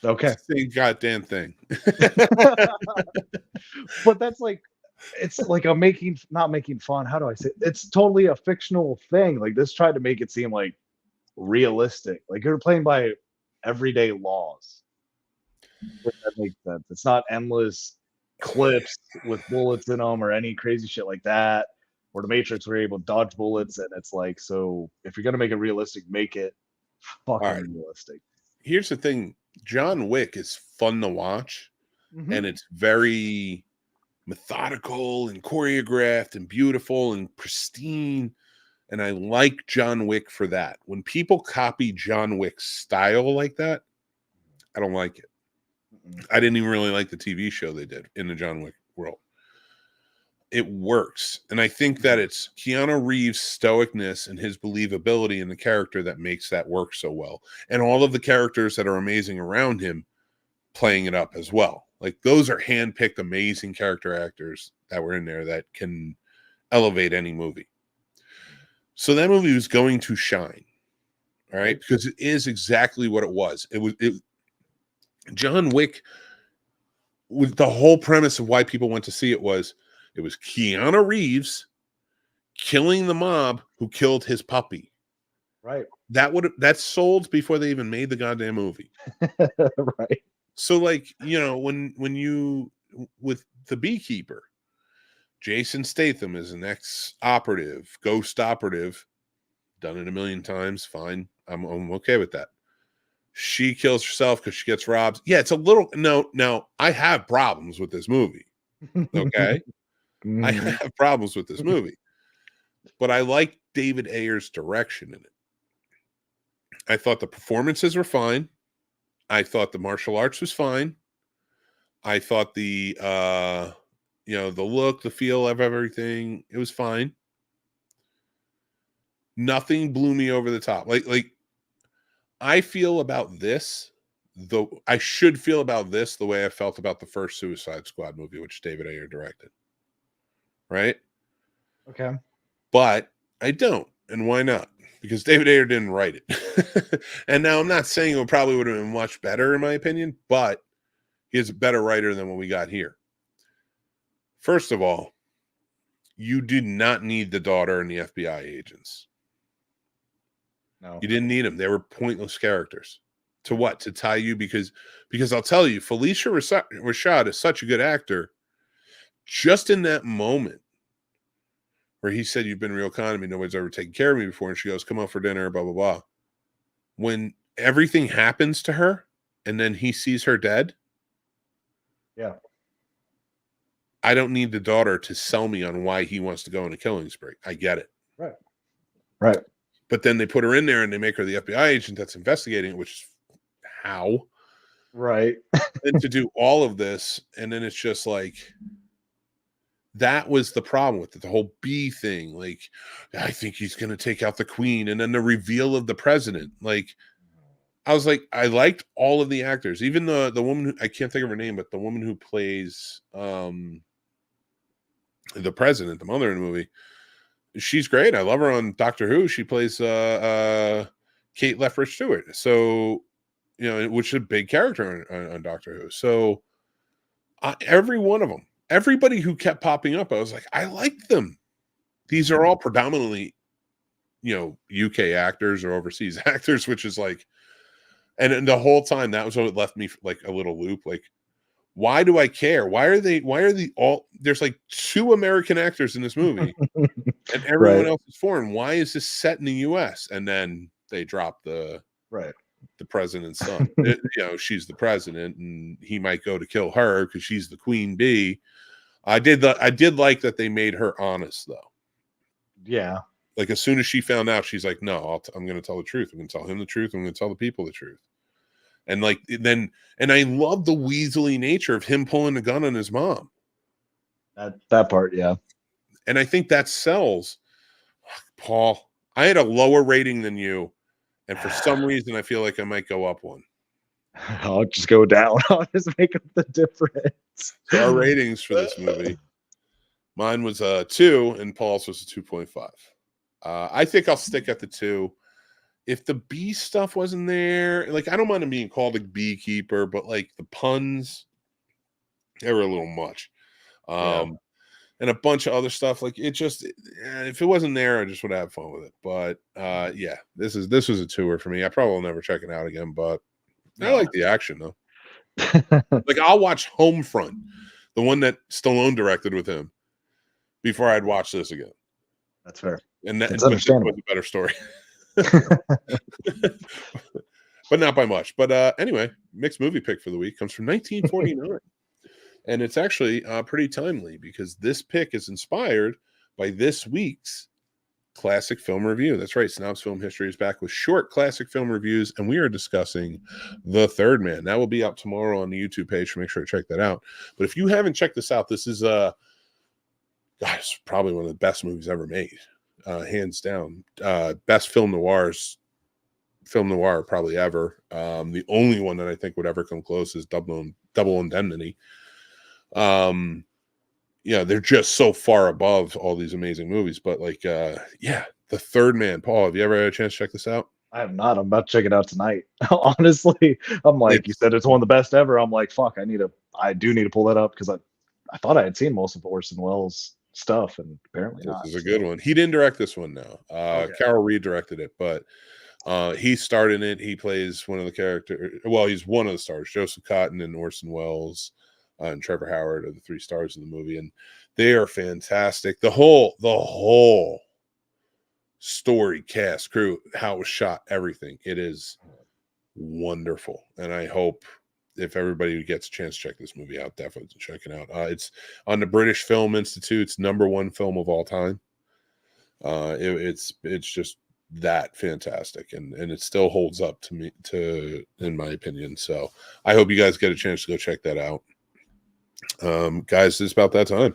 S3: Okay.
S2: Same goddamn thing.
S3: But that's like, it's like not making fun. How do I say it? It's totally a fictional thing. Like, this tried to make it seem like realistic. Like, you're playing by everyday laws. If that makes sense. It's not endless clips with bullets in them or any crazy shit like that. Or the Matrix were able to dodge bullets, and it's like, so if you're gonna make it realistic, make it fucking realistic.
S2: Here's the thing: John Wick is fun to watch, and it's very methodical and choreographed and beautiful and pristine. And I like John Wick for that. When people copy John Wick's style like that, I don't like it. I didn't even really like the TV show they did in the John Wick world. It works. And I think that it's Keanu Reeves' stoicness and his believability in the character that makes that work so well. And all of the characters that are amazing around him playing it up as well. Like, those are handpicked, amazing character actors that were in there that can elevate any movie. So that movie was going to shine, all right? Because it is exactly what it was. John Wick, with the whole premise of why people went to see it was Keanu Reeves killing the mob who killed his puppy.
S3: Right.
S2: That sold before they even made the goddamn movie.
S3: Right.
S2: So, like, when you with the Beekeeper, Jason Statham is an ex-operative, ghost operative, done it a million times. Fine, I'm okay with that. She kills herself because she gets robbed. Yeah, it's a little no. I have problems with this movie. Okay. I have problems with this movie, but I like David Ayer's direction in it. I thought the performances were fine. I thought the martial arts was fine. I thought the look, the feel of everything, it was fine. Nothing blew me over the top. Like I feel about this, though I should feel about this the way I felt about the first Suicide Squad movie, which David Ayer directed. Right?
S3: Okay.
S2: But I don't. And why not? Because David Ayer didn't write it. And now I'm not saying it probably would have been much better in my opinion, but he is a better writer than what we got here. First of all, you did not need the daughter and the FBI agents.
S3: No.
S2: You didn't need them. They were pointless characters. To what? To tie you? Because I'll tell you, Felicia Rashad is such a good actor. Just in that moment where he said, "You've been real kind to me. Nobody's ever taken care of me before." And she goes, "Come out for dinner, blah, blah, blah." When everything happens to her and then he sees her dead.
S3: Yeah.
S2: I don't need the daughter to sell me on why he wants to go on a killing spree. I get it.
S3: Right. Right.
S2: But then they put her in there and they make her the FBI agent that's investigating it, which is how?
S3: Right.
S2: And to do all of this. And then it's just like, that was the problem with it. The whole B thing. Like, I think he's going to take out the queen. And then the reveal of the president. Like, I was like, I liked all of the actors. Even the woman, who, I can't think of her name, but the woman who plays the president, the mother in the movie, she's great. I love her on Doctor Who. She plays Kate Lethbridge Stewart. So, you know, which is a big character on Doctor Who. So every one of them, everybody who kept popping up, I was like, I like them. These are all predominantly, you know, UK actors or overseas actors, which is like, and the whole time that was what left me like a little loop. Like, why do I care? Why are the all, there's like 2 American actors in this movie and everyone else is foreign. Why is this set in the US? And then they drop the president's son. You know, she's the president and he might go to kill her because she's the queen bee. I did like that they made her honest though.
S3: Yeah.
S2: Like as soon as she found out, she's like, no, I'm going to tell the truth. I'm going to tell him the truth. I'm going to tell the people the truth. And like then, and I love the weaselly nature of him pulling the gun on his mom.
S3: That part, yeah.
S2: And I think that sells. Paul, I had a lower rating than you, and for some reason, I feel like I might go up one.
S3: I'll just go down. I'll just make up the difference.
S2: So our ratings for this movie, mine was a 2, and Paul's was a 2.5. I think I'll stick at the 2. If the bee stuff wasn't there, like I don't mind him being called a beekeeper, but like the puns, they were a little much. And a bunch of other stuff, like it just, if it wasn't there, I just would have fun with it. But yeah, this was a 2-er for me. I probably will never check it out again, but I like the action though. Like I'll watch Homefront, the one that Stallone directed with him, before I'd watch this again.
S3: That's fair.
S2: And that
S3: It's understandable.
S2: was a better story. But not by much. But anyway, Mick's movie pick for the week comes from 1949. And it's actually pretty timely because this pick is inspired by this week's classic film review. That's right. Snobs Film History is back with short classic film reviews, and we are discussing The Third Man. That will be up tomorrow on the YouTube page, so make sure to check that out. But if you haven't checked this out, this is probably one of the best movies ever made. Hands down. Best film noir probably ever. The only one that I think would ever come close is Double Indemnity. They're just so far above all these amazing movies. But like, The Third Man. Paul, have you ever had a chance to check this out?
S3: I have not. I'm about to check it out tonight. Honestly, I'm like, you said it's one of the best ever. I'm like, fuck, I do need to pull that up because I thought I had seen most of Orson Welles' stuff, and apparently not.
S2: This is a good one. He didn't direct this one now.
S3: Okay.
S2: Carol Reed directed it, but he starred in it. He plays one of the characters. Well, he's one of the stars. Joseph Cotton and Orson Welles and Trevor Howard are the 3 stars of the movie, and they are fantastic. The whole story, cast, crew, how it was shot, everything. It is wonderful, and I hope if everybody gets a chance to check this movie out, definitely check it out. It's on the British Film Institute's #1 film of all time. It's just that fantastic, and it still holds up in my opinion. So I hope you guys get a chance to go check that out. Guys, it's about that time.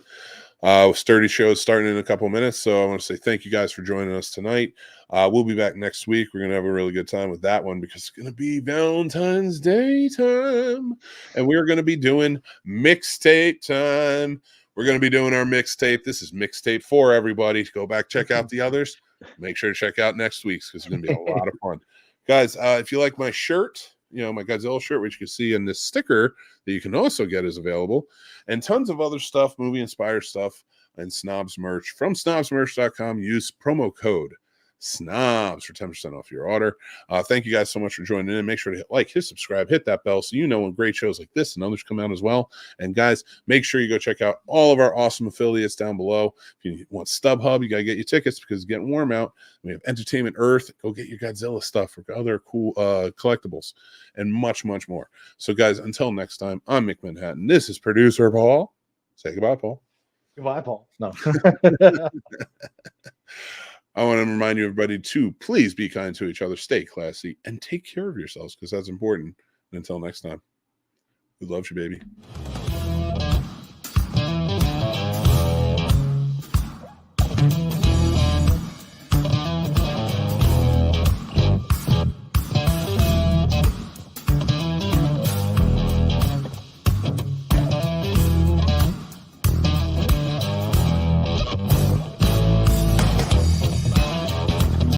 S2: Sturdy show is starting in a couple minutes, so I want to say thank you guys for joining us tonight. We'll be back next week. We're going to have a really good time with that one because it's going to be Valentine's Day time, and we're going to be doing mixtape time. We're going to be doing our mixtape. This is mixtape 4, everybody. Go back, check out the others. Make sure to check out next week's because it's going to be a lot of fun. Guys, if you like my shirt, my Godzilla shirt, which you can see in this sticker that you can also get is available, and tons of other stuff, movie-inspired stuff, and Snobs merch from snobsmerch.com. Use promo code SNOBS for 10% off your order. Thank you guys so much for joining in. Make sure to hit like, hit subscribe, hit that bell so you know when great shows like this and others come out as well. And guys, make sure you go check out all of our awesome affiliates down below. If you want StubHub, you got to get your tickets because it's getting warm out. We have Entertainment Earth. Go get your Godzilla stuff or other cool collectibles and much, much more. So guys, until next time, I'm Mick Manhattan. This is producer Paul. Say goodbye, Paul.
S3: Goodbye, Paul. No.
S2: I want to remind you, everybody, to please be kind to each other, stay classy, and take care of yourselves because that's important. And until next time, we love you, baby.